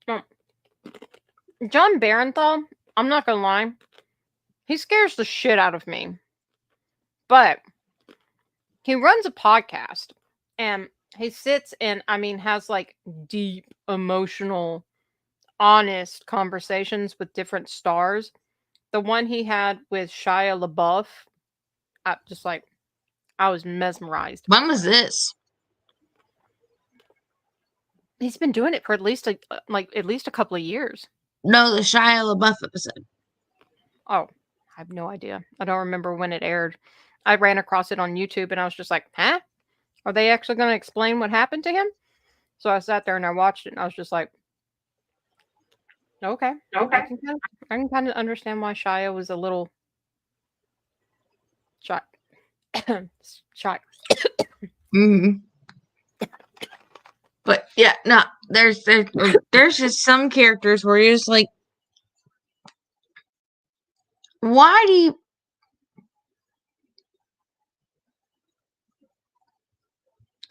wild. John Barenthal, I'm not gonna lie, he scares the shit out of me. But he runs a podcast and he sits and has like deep, emotional, honest conversations with different stars. The one he had with Shia LaBeouf, I was mesmerized.
When was this?
He's been doing it for at least a couple of years.
No, the Shia LaBeouf episode.
Oh, I have no idea. I don't remember when it aired. I ran across it on YouTube and I was just like, huh? Are they actually going to explain what happened to him? So I sat there and I watched it and I was just like, okay. I can kind of understand why Shia was a little shy.
But yeah, no, there's just some characters where you're just like, why do you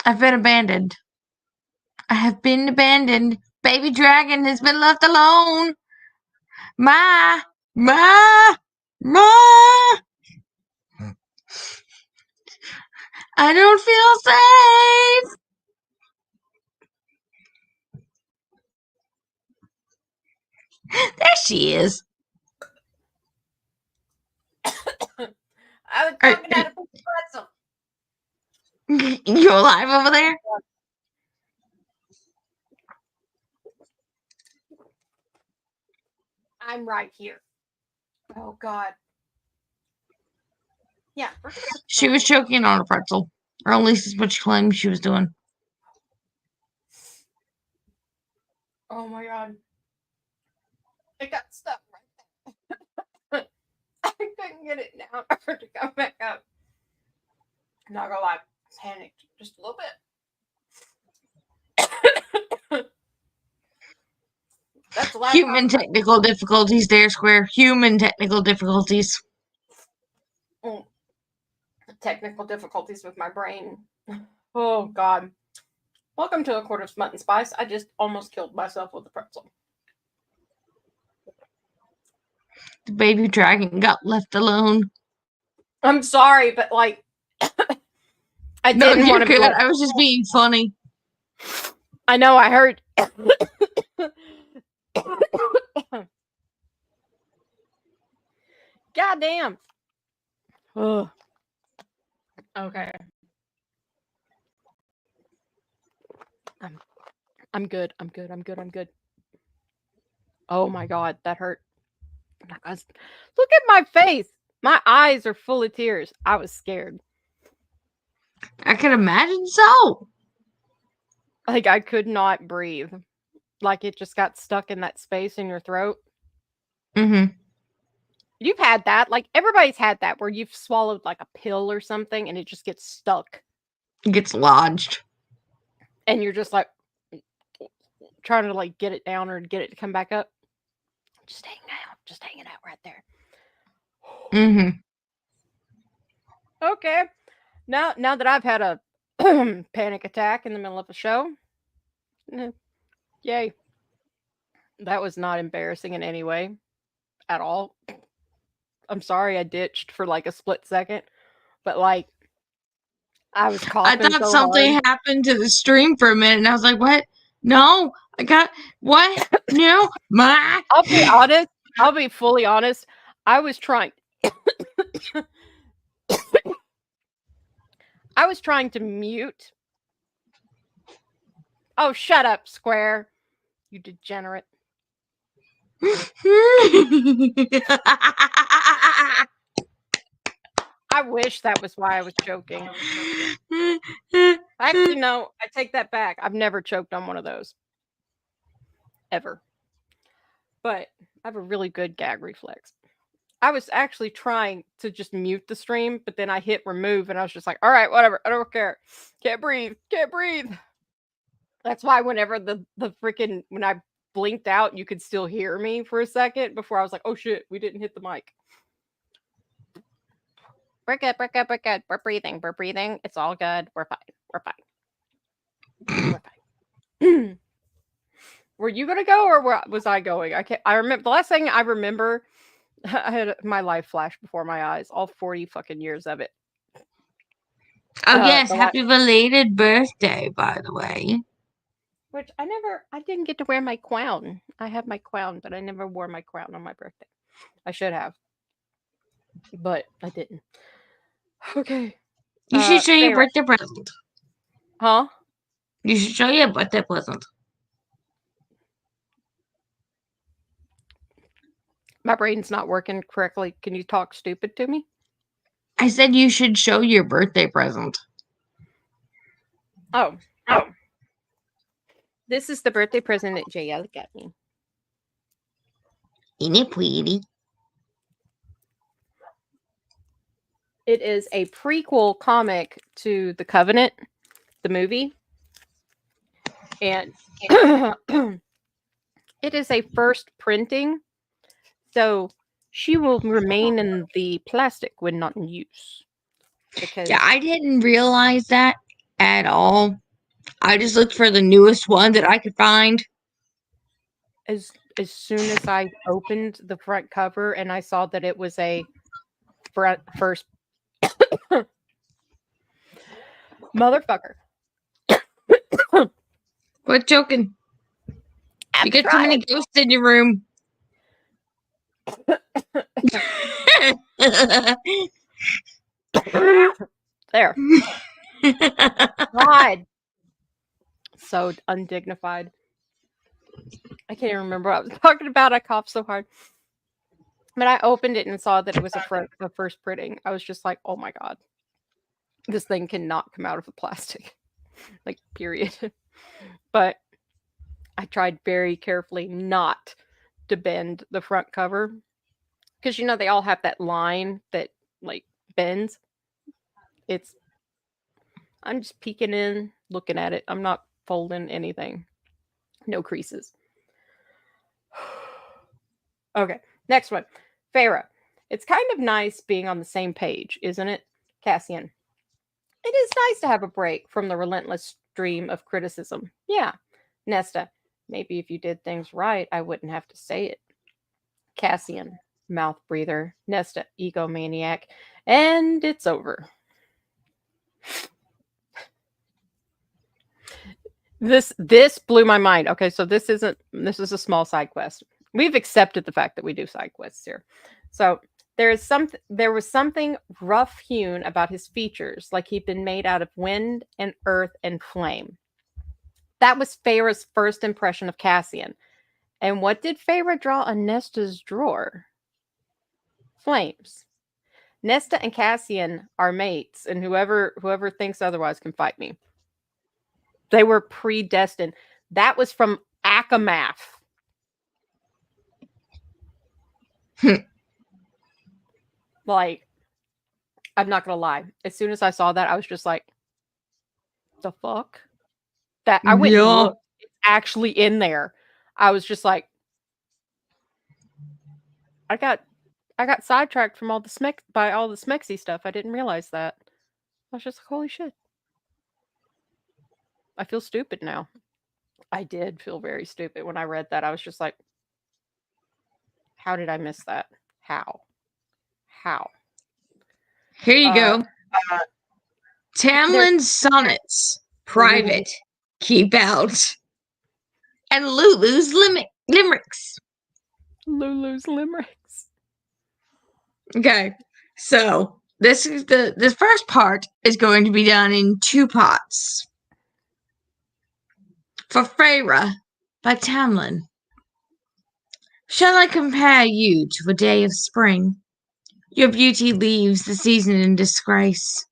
I've been abandoned. I have been abandoned. Baby dragon has been left alone. Ma! Ma! Ma! I don't feel safe. There she is.
I was talking out of pretzel.
You alive over there?
I'm right here. Oh God. Yeah.
She was choking on a pretzel. Or at least is what she claimed she was doing.
Oh my God. It got stuck right there. I couldn't get it down or to come back up. I'm not gonna lie, I panicked just a little bit. That's the last
Human technical difficulties there, Square. Human technical difficulties.
Technical difficulties with my brain. Oh God. Welcome to A Quart of Smut and Spice. I just almost killed myself with a pretzel.
The baby dragon got left alone.
I'm sorry, but like I didn't want to be like,
I was just being funny.
I know, I heard. God damn. Ugh. Okay. I'm good. I'm good. I'm good. I'm good. Oh my God, that hurt. Look at my face. My eyes are full of tears. I was scared.
I can imagine so.
Like I could not breathe. Like it just got stuck in that space in your throat.
Mm-hmm.
You've had that. Like everybody's had that where you've swallowed like a pill or something and it just gets stuck.
It gets lodged.
And you're just like trying to like get it down or get it to come back up. Just hanging out right there.
Mm-hmm.
Okay. Now that I've had a panic attack in the middle of a show, yay. That was not embarrassing in any way at all. I'm sorry I ditched for like a split second, but like I was coughing.
I thought something
hard.
happened to the stream for a minute, and I was like, "What? No, I got what? No, my."
I'll be honest. I'll be fully honest. I was trying. I was trying to mute. Oh, shut up, Square. You degenerate. I wish that was why I was choking. Actually, no, I take that back. I've never choked on one of those. Ever. But I have a really good gag reflex. I was actually trying to just mute the stream, but then I hit remove and I was just like, all right, whatever. I don't care. Can't breathe. Can't breathe. That's why whenever the freaking, when I blinked out, you could still hear me for a second before I was like, oh shit, we didn't hit the mic. We're good. We're good. We're good. We're breathing. We're breathing. It's all good. We're fine. We're fine. We're fine. Were you going to go or was I going? I remember the last thing I remember, I had my life flash before my eyes, all 40 fucking years of it.
Oh, yes. Happy belated birthday, by the way.
Which I didn't get to wear my crown. I have my crown, but I never wore my crown on my birthday. I should have. But I didn't. Okay.
You should show your birthday present.
Huh?
You should show your birthday present.
My brain's not working correctly. Can you talk stupid to me?
I said you should show your birthday present.
Oh. This is the birthday present that JL got me.
Ain't it pretty?
It is a prequel comic to The Covenant, the movie. And it is a first printing. So she will remain in the plastic when not in use. Because
yeah, I didn't realize that at all. I just looked for the newest one that I could find.
As soon as I opened the front cover and I saw that it was a first motherfucker.
Quit joking. You get too many ghosts in your room.
There. God. So undignified. I can't even remember what I was talking about. I coughed so hard. But I opened it and saw that it was a first printing. I was just like, oh my God. This thing cannot come out of the plastic. Like, period. But I tried very carefully not to bend the front cover. Because, you know, they all have that line that, like, bends. I'm just peeking in, looking at it. I'm not folding anything. No creases. Okay, next one. Farah. It's kind of nice being on the same page, isn't it? Cassian. It is nice to have a break from the relentless stream of criticism. Yeah. Nesta. Maybe if you did things right, I wouldn't have to say it. Cassian. Mouth breather. Nesta. Egomaniac. And it's over. This blew my mind. Okay, so this is a small side quest. We've accepted the fact that we do side quests here. So there was something rough hewn about his features, like he'd been made out of wind and earth and flame. That was Farah's first impression of Cassian. And what did Farah draw on Nesta's drawer? Flames. Nesta and Cassian are mates, and whoever thinks otherwise can fight me. They were predestined. That was from Akamath. Like, I'm not gonna lie. As soon as I saw that, I was just like, the fuck? That I went and looked. It's actually in there. I was just like, I got sidetracked from all the Smexy stuff. I didn't realize that. I was just like, holy shit. I feel stupid now. I did feel very stupid when I read that. I was just like, how did I miss that? How?
Here you go. Tamlin's Sonnets. Private. Keep out. And Lulu's Limericks.
Lulu's Limericks.
Okay. So this first part is going to be done in 2 parts. For Farah by Tamlin. Shall I compare you to a day of spring? Your beauty leaves the season in disgrace.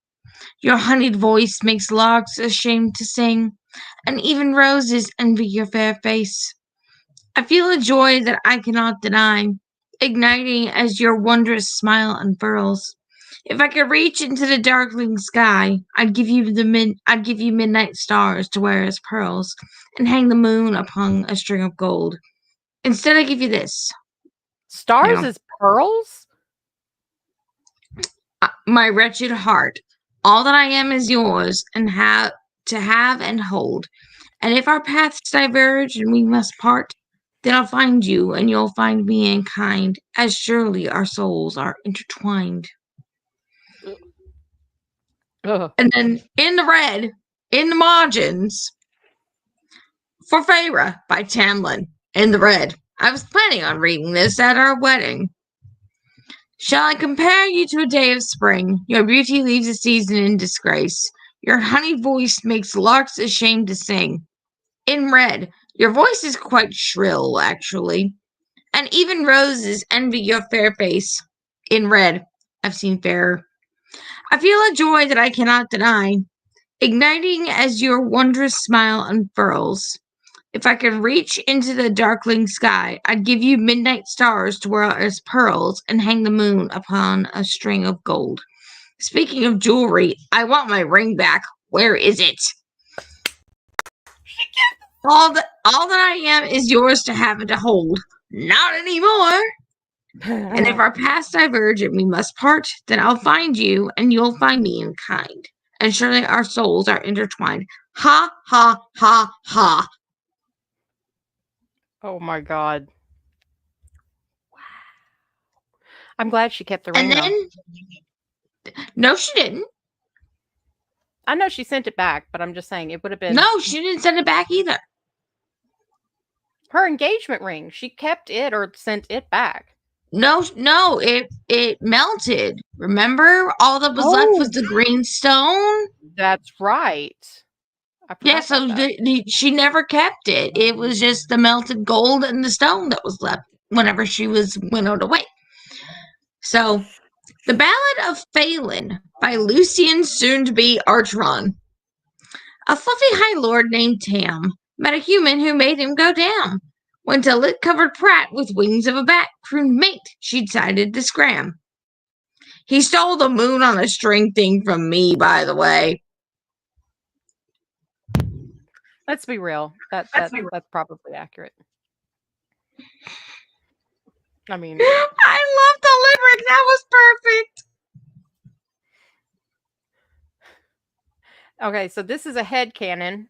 Your honeyed voice makes larks ashamed to sing, and even roses envy your fair face. I feel a joy that I cannot deny, igniting as your wondrous smile unfurls. If I could reach into the darkling sky, I'd give you midnight stars to wear as pearls, and hang the moon upon a string of gold. Instead, I give you this.
Stars as pearls?
My wretched heart. All that I am is yours, and have and hold. And if our paths diverge and we must part, then I'll find you, and you'll find me in kind, as surely our souls are intertwined. And then in the red, in the margins, for Farah by Tamlin, in the red. I was planning on reading this at our wedding. Shall I compare you to a day of spring? Your beauty leaves a season in disgrace. Your honey voice makes larks ashamed to sing. In red, your voice is quite shrill, actually. And even roses envy your fair face. In red, I've seen fairer. I feel a joy that I cannot deny, igniting as your wondrous smile unfurls. If I could reach into the darkling sky, I'd give you midnight stars to wear as pearls and hang the moon upon a string of gold. Speaking of jewelry, I want my ring back. Where is it? All that I am is yours to have and to hold. Not anymore. And if our paths diverge and we must part, then I'll find you and you'll find me in kind. And surely our souls are intertwined. Ha, ha, ha, ha.
Oh my god. I'm glad she kept the
And
ring though.
then, no, she didn't.
I know she sent it back, but I'm just saying it would have been
No, she didn't send it back either.
her engagement ring. She kept it or sent it back.
No, it melted. Remember, all that was left was the green stone.
That's right. I
Yeah,
forgot
so
about that.
she never kept it. It was just the melted gold and the stone that was left whenever she was winnowed away. So, the Ballad of Phelan by Lucian, soon-to-be Archeron. A fluffy high lord named Tam met a human who made him go down. When to lit-covered Pratt with wings of a bat crooned mate, she decided to scram. He stole the moon on a string thing from me, by the way.
Let's be real. That's probably accurate. I mean,
I love the lyric. That was perfect.
okay, so this is a headcanon.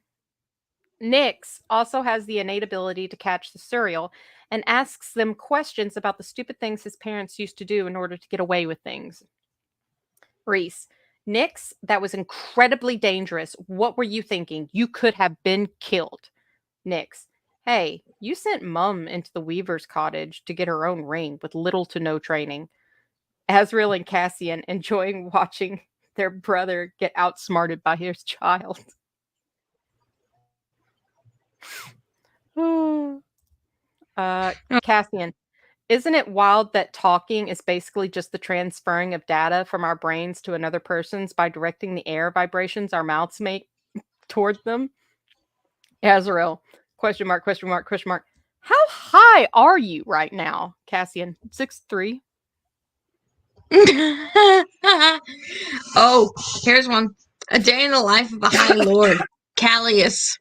Nyx also has the innate ability to catch the Suriel and asks them questions about the stupid things his parents used to do in order to get away with things. Reese, Nyx, that was incredibly dangerous. What were you thinking? You could have been killed. Nyx, hey, you sent Mum into the Weaver's cottage to get her own ring with little to no training. Azrael and Cassian enjoying watching their brother get outsmarted by his child. Cassian, isn't it wild that talking is basically just the transferring of data from our brains to another person's by directing the air vibrations our mouths make toward them? Azrael, question mark, question mark, question mark. How high are you right now, Cassian? 6'3".
Oh, here's one. A day in the life of a high lord, Callius.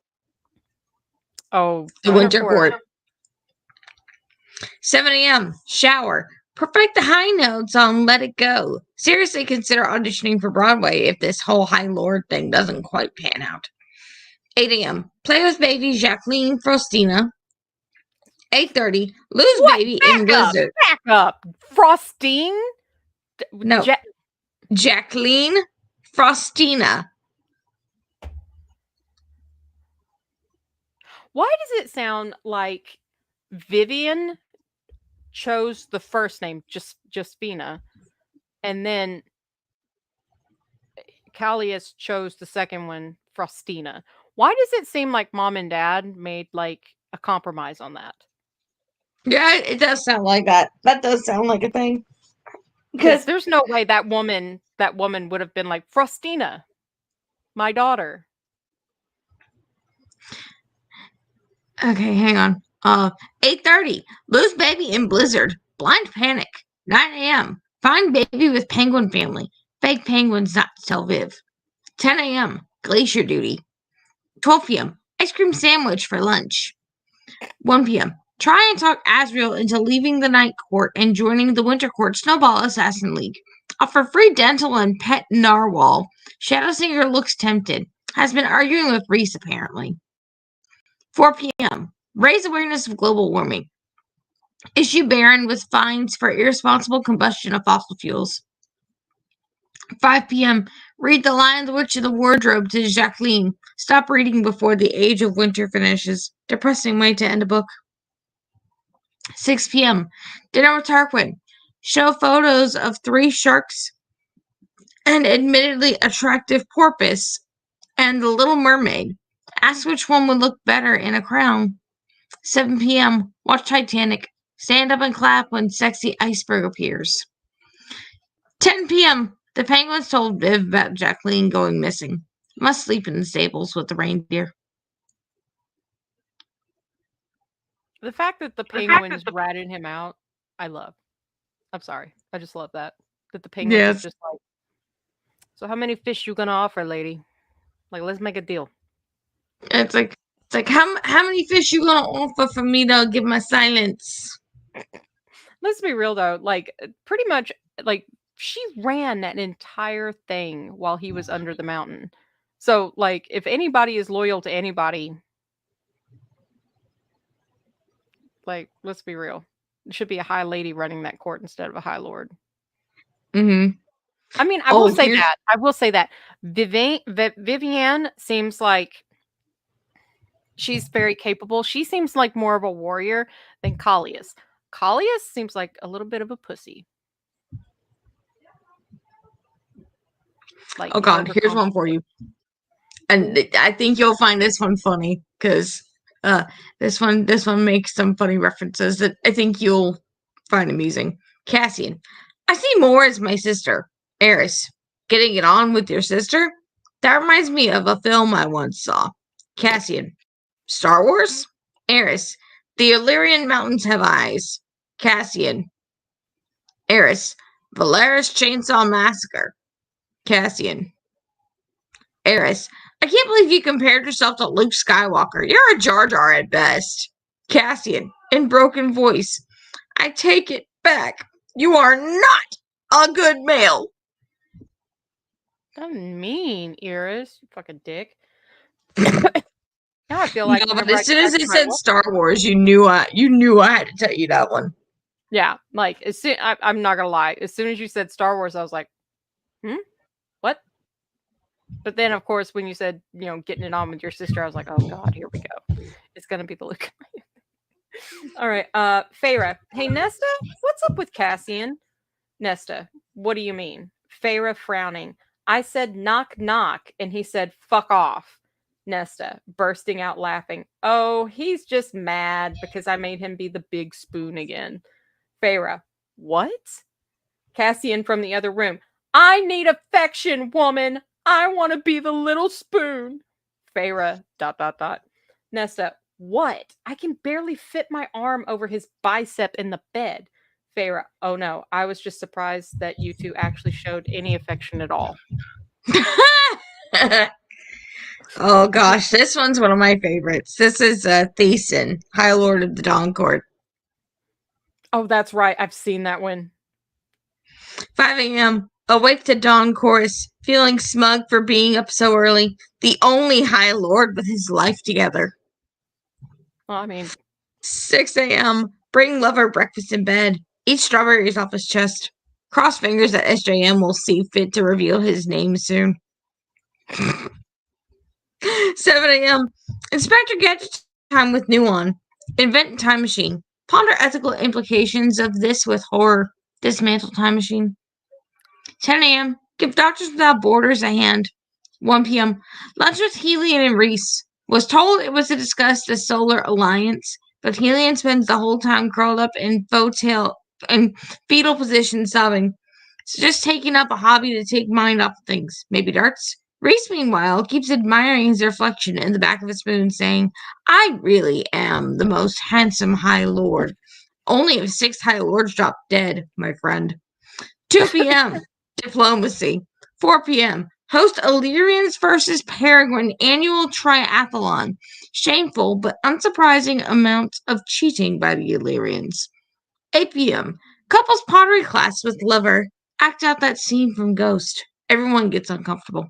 Oh,
The Winter Court. 7 a.m. Shower. Perfect the high notes on Let It Go. Seriously consider auditioning for Broadway if this whole High Lord thing doesn't quite pan out. 8 a.m. Play with baby Jacqueline Frostina. 8:30. Lose
what?
baby in Blizzard.
Back up. Frostine?
No. Jacqueline Frostina.
Why does it sound like Vivian chose the first name, Justfina, and then Callius chose the second one, Frostina? Why does it seem like mom and dad made like a compromise on that?
Yeah, it does sound like that. That does sound like a thing.
Because there's no way that woman would have been like, Frostina, my daughter.
Okay, hang on. 8:30. Lose baby in Blizzard. Blind panic. 9 a.m. Find baby with penguin family. Fake penguins not to tell Viv. 10 a.m. Glacier duty. 12 p.m. Ice cream sandwich for lunch. 1 p.m. Try and talk Azrael into leaving the Night Court and joining the Winter Court Snowball Assassin League. Offer free dental and pet narwhal. Shadow Singer looks tempted. Has been arguing with Reese apparently. 4 p.m. Raise awareness of global warming. Issue Baron with fines for irresponsible combustion of fossil fuels. 5 p.m. Read The Lion, the Witch, and the Wardrobe to Jacqueline. Stop reading before the age of winter finishes. Depressing way to end a book. 6 p.m. Dinner with Tarquin. Show photos of 3 sharks, an admittedly attractive porpoise, and the Little Mermaid. Ask which one would look better in a crown. 7 p.m. Watch Titanic. Stand up and clap when sexy iceberg appears. 10 p.m. The penguins told Viv about Jacqueline going missing. Must sleep in the stables with the reindeer.
The fact that the penguins ratted him out, I love. I'm sorry. I just love that. That the penguins is just like, so how many fish you gonna offer, lady? Like, let's make a deal.
It's like how many fish you gonna offer for me to give my silence?
Let's be real though. Like, pretty much, like she ran that entire thing while he was under the mountain. So, like, if anybody is loyal to anybody, like, let's be real. It should be a high lady running that court instead of a high lord.
Mm-hmm.
I mean, I will say that. I will say that. Vivienne seems like she's very capable. She seems like more of a warrior than Callias. Callias seems like a little bit of a pussy. Like,
Oh God, here's one for you. And I think you'll find this one funny because this one makes some funny references that I think you'll find amusing. Cassian, I see more as my sister. Eris, getting it on with your sister? That reminds me of a film I once saw. Cassian, Star Wars? Eris, the Illyrian mountains have eyes. Cassian, Eris, Valeris Chainsaw Massacre. Cassian, Eris, I can't believe you compared yourself to Luke Skywalker. You're a Jar Jar at best. Cassian, in broken voice, I take it back. You are not a good male.
That's mean, Eris. You fucking dick. Now I feel like
No, but as soon as it said Star Wars, you knew I had to tell you that one.
Yeah, like as soon I'm not gonna lie. As soon as you said Star Wars, I was like, what? But then, of course, when you said, getting it on with your sister, I was like, oh God, here we go. It's gonna be the Luke. All right, Feyre. Hey, Nesta, what's up with Cassian? Nesta, what do you mean? Feyre frowning. I said knock knock, and he said fuck off. Nesta, bursting out laughing. Oh, he's just mad because I made him be the big spoon again. Feyre, what? Cassian from the other room. I need affection, woman. I want to be the little spoon. Feyre, ... Nesta, what? I can barely fit my arm over his bicep in the bed. Feyre, oh no, I was just surprised that you two actually showed any affection at all.
Oh gosh, this one's one of my favorites. This is Thesan, High Lord of the Dawn Court.
Oh, that's right. I've seen that one.
5 a.m. Awake to dawn chorus, feeling smug for being up so early. The only High Lord with his life together.
Well, I mean,
6 a.m. Bring lover breakfast in bed. Eat strawberries off his chest. Cross fingers that SJM will see fit to reveal his name soon. 7 a.m. Inspector Gadget time with Nuon. Invent time machine. Ponder ethical implications of this with horror. Dismantle time machine. 10 a.m. Give Doctors Without Borders a hand. 1 p.m. Lunch with Helian and Reese. Was told it was to discuss the Solar Alliance, but Helian spends the whole time curled up in fetal position sobbing. So just taking up a hobby to take mind off of things. Maybe darts? Reese, meanwhile, keeps admiring his reflection in the back of a spoon, saying, I really am the most handsome High Lord. Only if 6 High Lords drop dead, my friend. 2 p.m. Diplomacy. 4 p.m. Host Illyrians versus Peregrine annual triathlon. Shameful but unsurprising amount of cheating by the Illyrians. 8 p.m. Couples pottery class with lover. Act out that scene from Ghost. Everyone gets uncomfortable.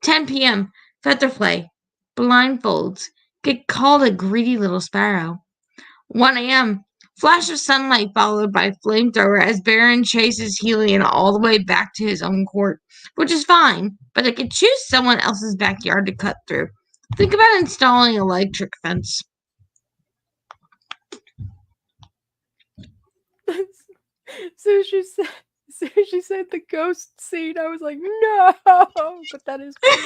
10 p.m. Feather play. Blindfolds. Get called a greedy little sparrow. 1 a.m. Flash of sunlight followed by flamethrower as Baron chases Helian all the way back to his own court, which is fine, but they could choose someone else's backyard to cut through. Think about installing an electric fence.
So she said the ghost scene. I was like, no, but that is funny.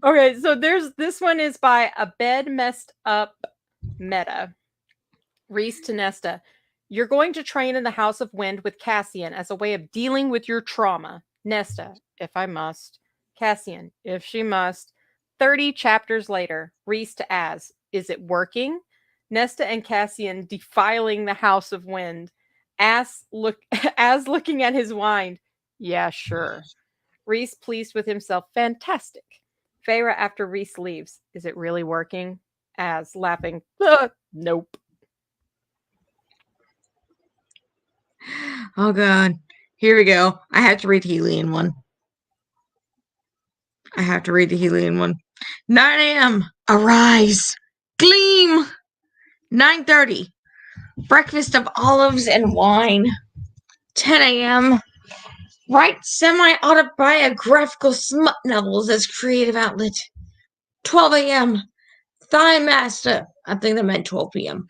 Okay, so this one is by a bed messed up meta. Reese to Nesta. You're going to train in the House of Wind with Cassian as a way of dealing with your trauma. Nesta, if I must. Cassian, if she must. 30 chapters later, Reese to Az. Is it working? Nesta and Cassian defiling the House of Wind. Az looking at his wine. Yeah, sure. Reese pleased with himself. Fantastic. Feyre after Reese leaves. Is it really working? Az laughing. Nope.
Oh god. Here we go. I have to read Helian one. I have to read the Helian one. 9 a.m. Arise. Gleam. 9:30. Breakfast of olives and wine. 10 a.m. Write semi-autobiographical smut novels as creative outlet. 12 a.m. Thigh Master. I think that meant 12 p.m.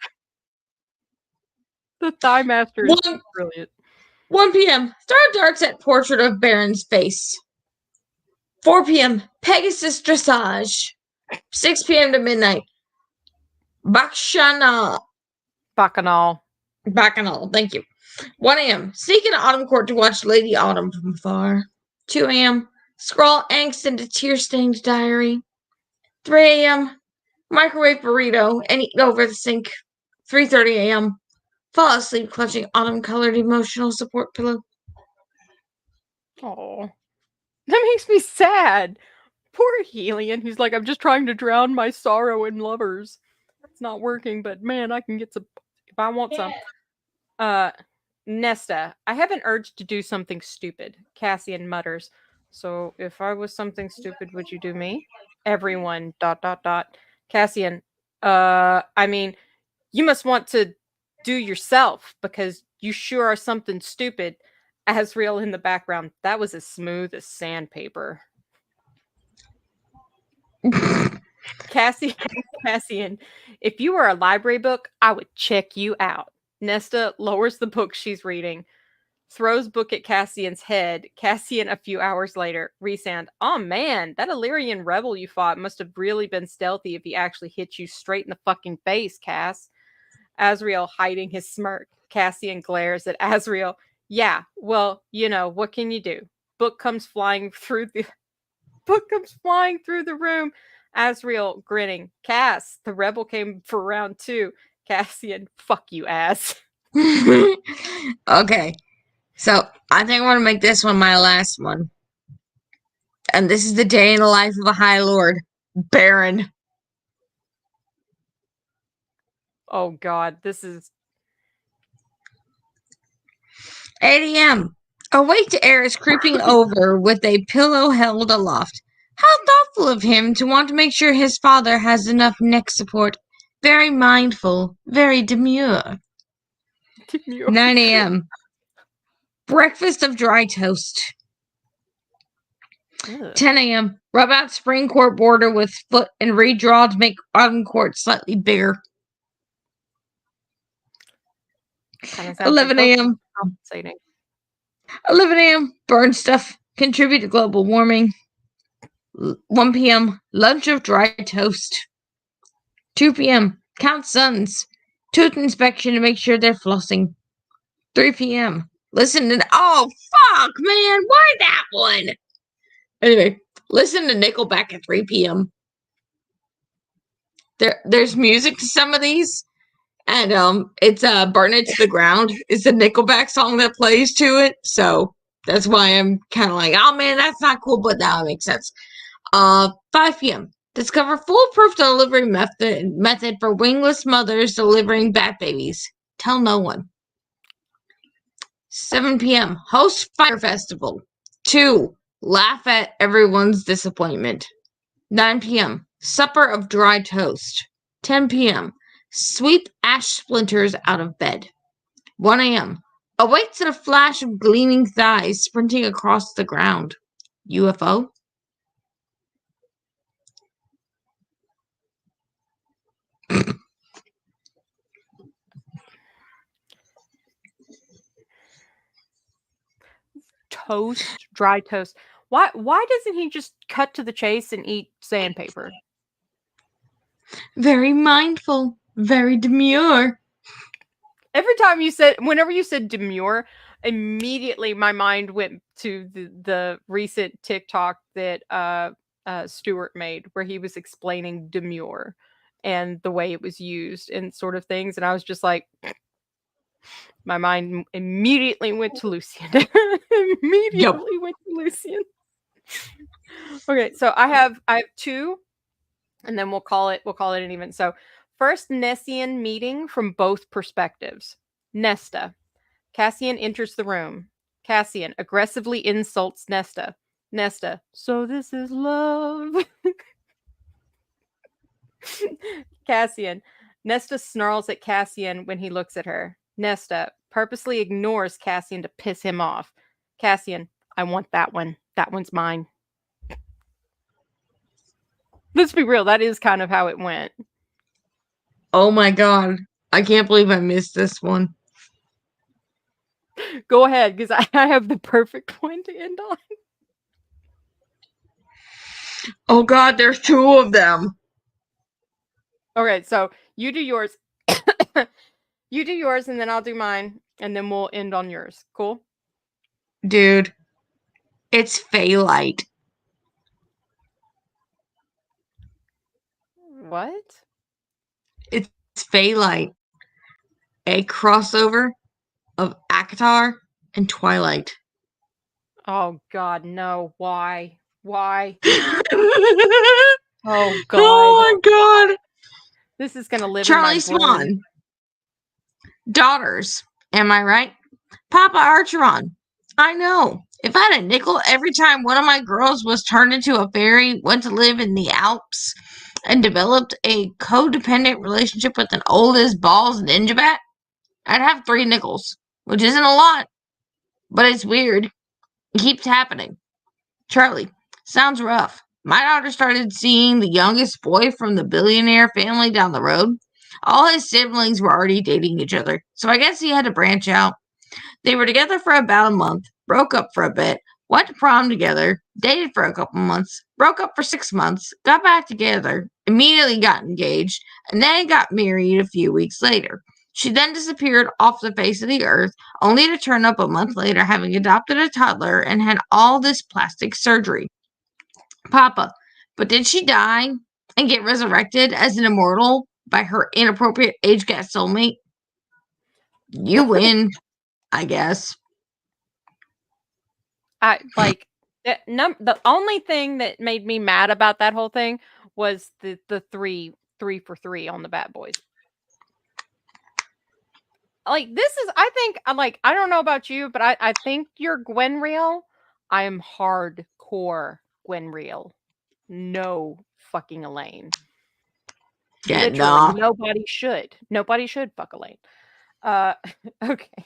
The Thigh Master is brilliant.
1 p.m. Throw darts at portrait of Baron's face. 4 p.m. Pegasus Dressage. 6 p.m. to midnight. Bacchanal.
Bacchanal.
Thank you. 1 a.m. Sneak into Autumn Court to watch Lady Autumn from afar. 2 a.m. Scrawl angst into tear-stained diary. 3 a.m. Microwave burrito and eat over the sink. 3:30 a.m. Fall asleep clutching autumn-colored emotional support pillow.
Oh, that makes me sad. Poor Helian, who's like, I'm just trying to drown my sorrow in lovers. It's not working, but man, I can get some if I want some. Nesta, I have an urge to do something stupid. Cassian mutters. So if I was something stupid, would you do me? Everyone. ... Cassian, I mean, you must want to do yourself because you sure are something stupid. Asriel in the background. That was as smooth as sandpaper. Cassian, if you were a library book, I would check you out. Nesta lowers the book she's reading, throws book at Cassian's head. Cassian, a few hours later, Rhysand, oh man, that Illyrian rebel you fought must have really been stealthy if he actually hit you straight in the fucking face, Cass. Asriel hiding his smirk. Cassian glares at Asriel. Yeah, well, you know, what can you do? Book comes flying through the room. Asriel grinning. Cass, the rebel came for round 2. Cassian, fuck you, ass.
Okay. So, I think I want to make this one my last one. And this is the day in the life of a High Lord. Baron.
Oh god, this is
8 a.m. Awake to Eris creeping over with a pillow held aloft. How thoughtful of him to want to make sure his father has enough neck support. Very mindful, very demure. 9 a.m. Breakfast of dry toast.
Ugh.
10 a.m. Rub out spring court border with foot and redraw to make autumn court slightly bigger. 11 a.m. 11 a.m. Burn stuff. Contribute to global warming. 1 p.m. Lunch of dry toast. 2 p.m. Count suns. Tooth inspection to make sure they're flossing. 3 p.m. Listen to... Oh, fuck, man. Why that one? Anyway, listen to Nickelback at 3 p.m. There's music to some of these. And it's Burn It to the Ground. It's a Nickelback song that plays to it. So that's why I'm kind of like, oh man, that's not cool, but now it makes sense. 5 p.m. Discover foolproof delivery method for wingless mothers delivering bat babies. Tell no one. 7 p.m. Host Fire Festival. 2. Laugh at everyone's disappointment. 9 p.m. Supper of dry toast. 10 p.m. Sweep ash splinters out of bed. 1 a.m. Awakes in a flash of gleaming thighs sprinting across the ground. UFO?
Toast, dry toast. Why doesn't he just cut to the chase and eat sandpaper?
Very mindful, very demure.
Whenever you said demure, immediately my mind went to the recent TikTok that Stuart made where he was explaining demure and the way it was used and sort of things, and I was just like, my mind immediately went to Lucian. Went to Lucian. Okay, so I have 2, and then we'll call it an even. So first Nessian meeting from both perspectives. Nesta. Cassian enters the room. Cassian aggressively insults Nesta. Nesta, so this is love. Cassian. Nesta snarls at Cassian when he looks at her. Nesta purposely ignores Cassian to piss him off. Cassian, I want that one. That one's mine. Let's be real, that is kind of how it went.
Oh my god. I can't believe I missed this one.
Go ahead, because I have the perfect one to end on.
Oh god, there's two of them.
Okay, so you do yours. You do yours, and then I'll do mine, and then we'll end on yours. Cool?
Dude, it's Phalite.
What?
It's Phalite. A crossover of Akatar and Twilight.
Oh, God, no. Why? Why?
Oh
Oh, God.
my god.
This is going to live
Charlie
in my brain.
Swan. Daughters. Am I right? Papa Archeron. I know. If I had a nickel every time one of my girls was turned into a fairy, went to live in the Alps, and developed a codependent relationship with an old as balls ninja bat, I'd have 3 nickels, which isn't a lot, but it's weird. It keeps happening. Charlie, sounds rough. My daughter started seeing the youngest boy from the billionaire family down the road. All his siblings were already dating each other, so I guess he had to branch out. They were together for about a month, broke up for a bit, went to prom together, dated for a couple months, broke up for 6 months, got back together, immediately got engaged, and then got married a few weeks later. She then disappeared off the face of the earth, only to turn up a month later having adopted a toddler and had all this plastic surgery. Papa, but did she die and get resurrected as an immortal by her inappropriate age gap soulmate? You win, I guess.
The only thing that made me mad about that whole thing was the three for 3 on the Bat Boys. Like, this is, I think, I don't know about you, but I think you're Gwenreal. I am hardcore Gwenreal. No fucking Elaine.
Yeah,
Literally,
nah.
nobody should. Nobody should fuck Elaine. Okay.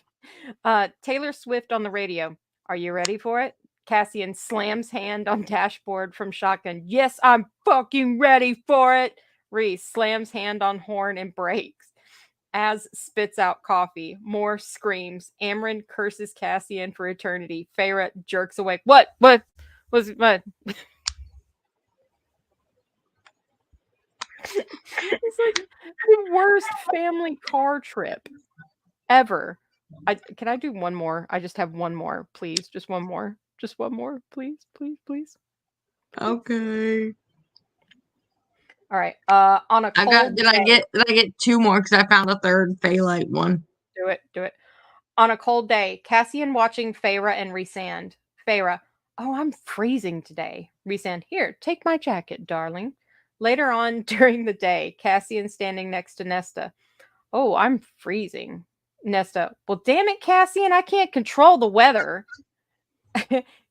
Taylor Swift on the radio. Are you ready for it? Cassian slams hand on dashboard from shotgun. Yes, I'm fucking ready for it. Reese slams hand on horn and brakes. Az spits out coffee. More screams. Amryn curses Cassian for eternity. Feyre jerks awake. What? What? What? It's like the worst family car trip ever. Can I do one more? I just have one more, please. Just one more. Just one more, please, please, please.
Okay.
All right. On a cold
Did I get 2 more because I found a third Phalite one.
Do it. On a cold day, Cassian watching Feyre and Rhysand. Feyre, oh, I'm freezing today. Rhysand, here, take my jacket, darling. Later on during the day, Cassian standing next to Nesta. Oh, I'm freezing. Nesta, well, damn it, Cassian, I can't control the weather.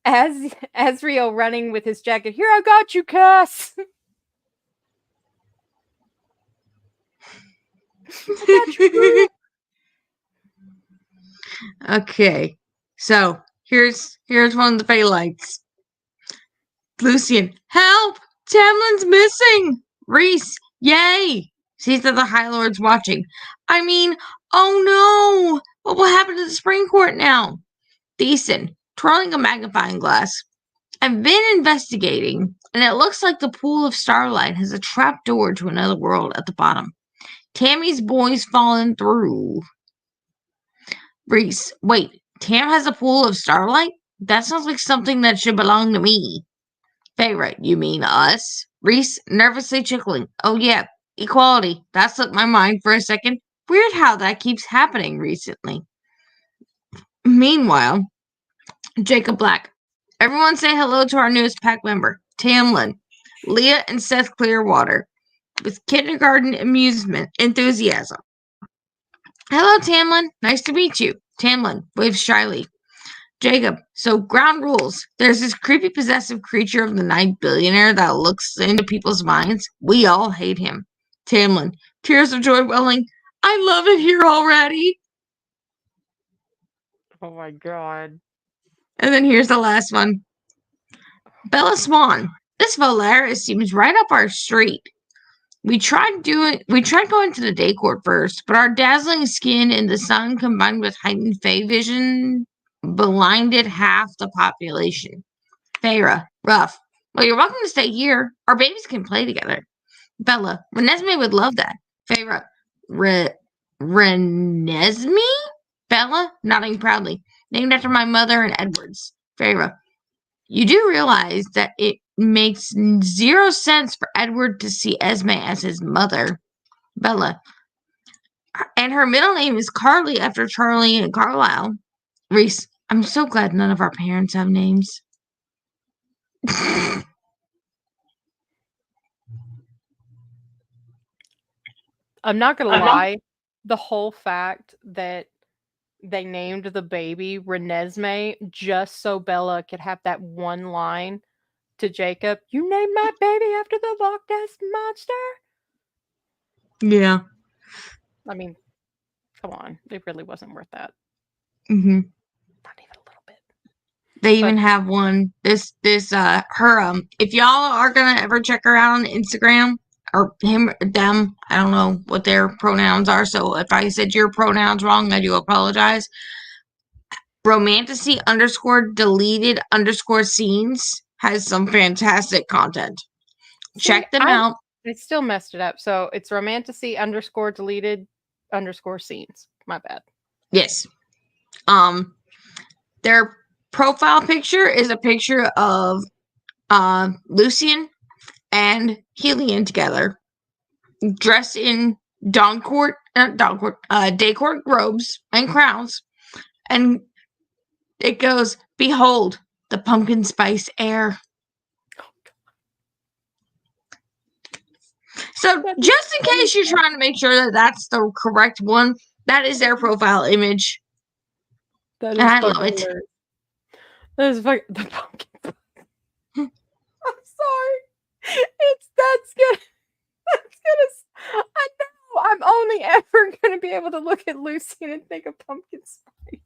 Asriel running with his jacket. Here, I got you, Cass. I got you.
Okay. So here's one of the Phalites. Lucian, help! Tamlin's missing! Reese, yay! Sees that the High Lord's watching. I mean, oh no! What will happen to the Spring Court now? Thiessen, twirling a magnifying glass. I've been investigating, and it looks like the pool of starlight has a trap door to another world at the bottom. Tammy's boy's fallen through. Reese, wait, Tam has a pool of starlight? That sounds like something that should belong to me. Feyre, you mean us? Reese, nervously chuckling. Oh yeah, equality. That slipped my mind for a second. Weird how that keeps happening recently. Meanwhile, Jacob Black. Everyone say hello to our newest pack member, Tamlin. Leah and Seth Clearwater. With kindergarten amusement enthusiasm. Hello, Tamlin. Nice to meet you. Tamlin waves shyly. Jacob, so ground rules. There's this creepy possessive creature of the night billionaire that looks into people's minds. We all hate him. Tamlin, tears of joy welling. I love it here already.
Oh my god.
And then here's the last one. Bella Swan. This Valaris seems right up our street. We tried going to the day court first, but our dazzling skin in the sun combined with heightened Fey vision blinded half the population. Feyre, rough. Well, you're welcome to stay here. Our babies can play together. Bella, Renesmee would love that. Feyre, Renesmee? Bella, nodding proudly. Named after my mother and Edward's. Feyre, you do realize that it makes 0 sense for Edward to see Esme as his mother. Bella. And her middle name is Carly after Charlie and Carlisle. Reese, I'm so glad none of our parents have names.
I'm not gonna lie. The whole fact that they named the baby Renesmee just so Bella could have that one line to Jacob, "You named my baby after the Loch Ness monster?"
Yeah.
I mean, come on. It really wasn't worth that.
Mm-hmm.
Not even a little bit.
They even have one. If y'all are gonna ever check her out on Instagram, or him, them, I don't know what their pronouns are, so if I said your pronouns wrong, I do apologize. Romantasy _deleted _scenes has some fantastic content. Check them out.
I still messed it up. So it's romantasy _deleted _scenes. My bad.
Yes. Their profile picture is a picture of Lucian and Helion together, dressed in day court robes and crowns, and it goes, "Behold the pumpkin spice air." So, just in case you're trying to make sure that that's the correct one, that is their profile image.
That is
and I love it.
hilarious. That is fucking the pumpkin. I'm sorry. That's gonna. I know. I'm only ever gonna be able to look at Lucian and think of pumpkin spice.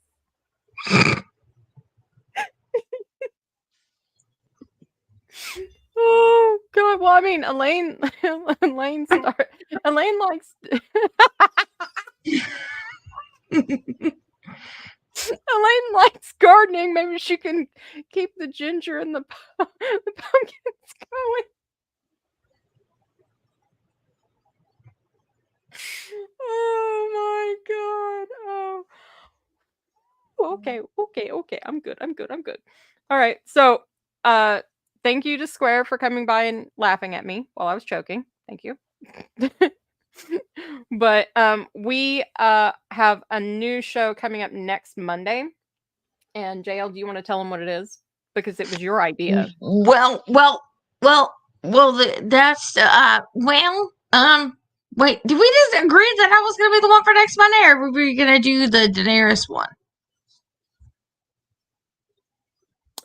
Oh god. Well, I mean, Elaine likes. Elaine likes gardening. Maybe she can keep the ginger and the pumpkins going. Oh my god. Oh. Okay. I'm good. All right. So, thank you to Square for coming by and laughing at me while I was choking. Thank you. But we have a new show coming up next Monday. And JL, do you want to tell them what it is? Because it was your idea.
Well, that's wait, did we just agree that I was gonna be the one for next Monday, or were we gonna do the Daenerys one?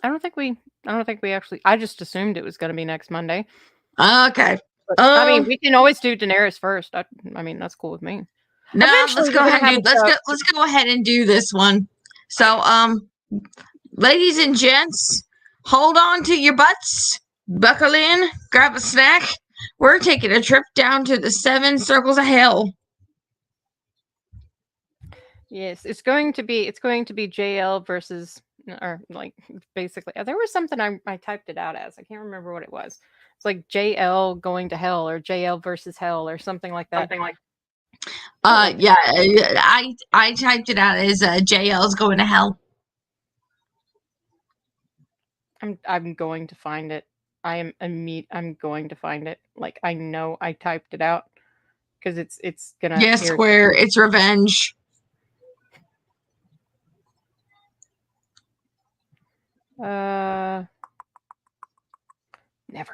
I don't think we actually. I just assumed it was going to be next Monday.
Okay.
I mean, we can always do Daenerys first. I mean, that's cool with me.
No, let's go ahead and do this one. So, ladies and gents, hold on to your butts, buckle in, grab a snack. We're taking a trip down to the 7 circles of hell.
Yes, it's going to be JL versus, or like, basically there was something I typed it out as. I can't remember what it was. It's like JL going to hell, or JL versus hell, or something like that.
Yeah, I typed it out as JL's going to hell.
I'm going to find it. I'm going to find it. Like, I know I typed it out because it's gonna.
Yeah, Square. It's revenge.
Never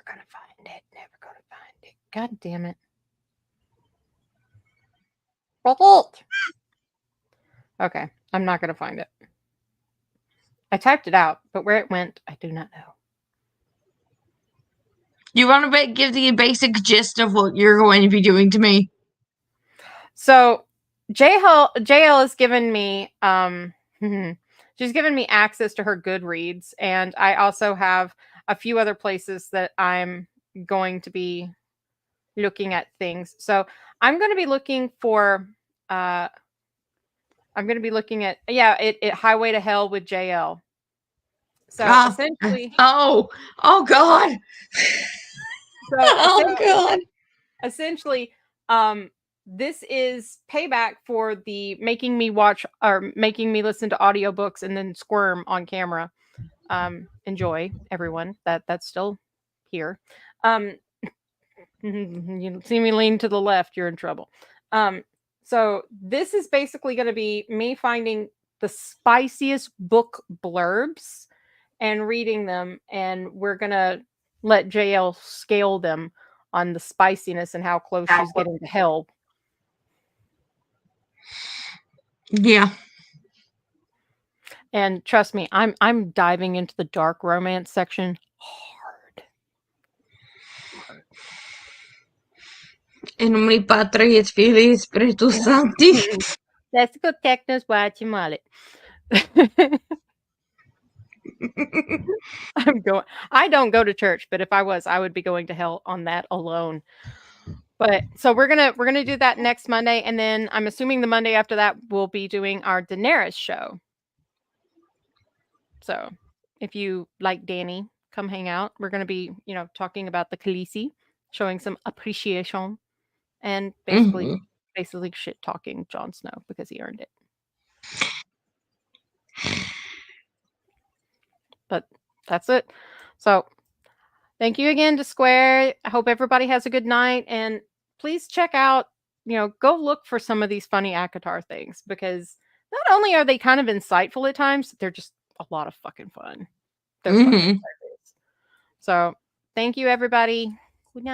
gonna find it. God damn it. Okay, I'm not gonna find it. I typed it out, but where it went, I do not know.
You want to give the basic gist of what you're going to be doing to me?
So JL has given me she's given me access to her Goodreads, and I also have a few other places that I'm going to be looking at things. So I'm going to be looking for I'm going to be looking at it Highway to Hell with JL. So essentially,
oh God. Oh God.
Essentially, this is payback for the making me watch or making me listen to audiobooks and then squirm on camera. Enjoy, everyone. That's still here. You see me lean to the left, you're in trouble. So this is basically going to be me finding the spiciest book blurbs and reading them, and we're going to let JL scale them on the spiciness and how close she's getting to hell.
Yeah.
And trust me, I'm diving into the dark romance section hard.
En nomine Patri et Filii et Spiritus Sancti.
Let's go Technos watch your mullet. I don't go to church, but if I was, I would be going to hell on that alone. But so we're gonna do that next Monday, and then I'm assuming the Monday after that we'll be doing our Daenerys show. So if you like Danny, come hang out. We're gonna be, talking about the Khaleesi, showing some appreciation, and basically shit talking Jon Snow because he earned it. But that's it. So thank you again to Square. I hope everybody has a good night, and please check out, go look for some of these funny ACOTAR things, because not only are they kind of insightful at times, they're just a lot of fucking fun. They're fun. So thank you, everybody.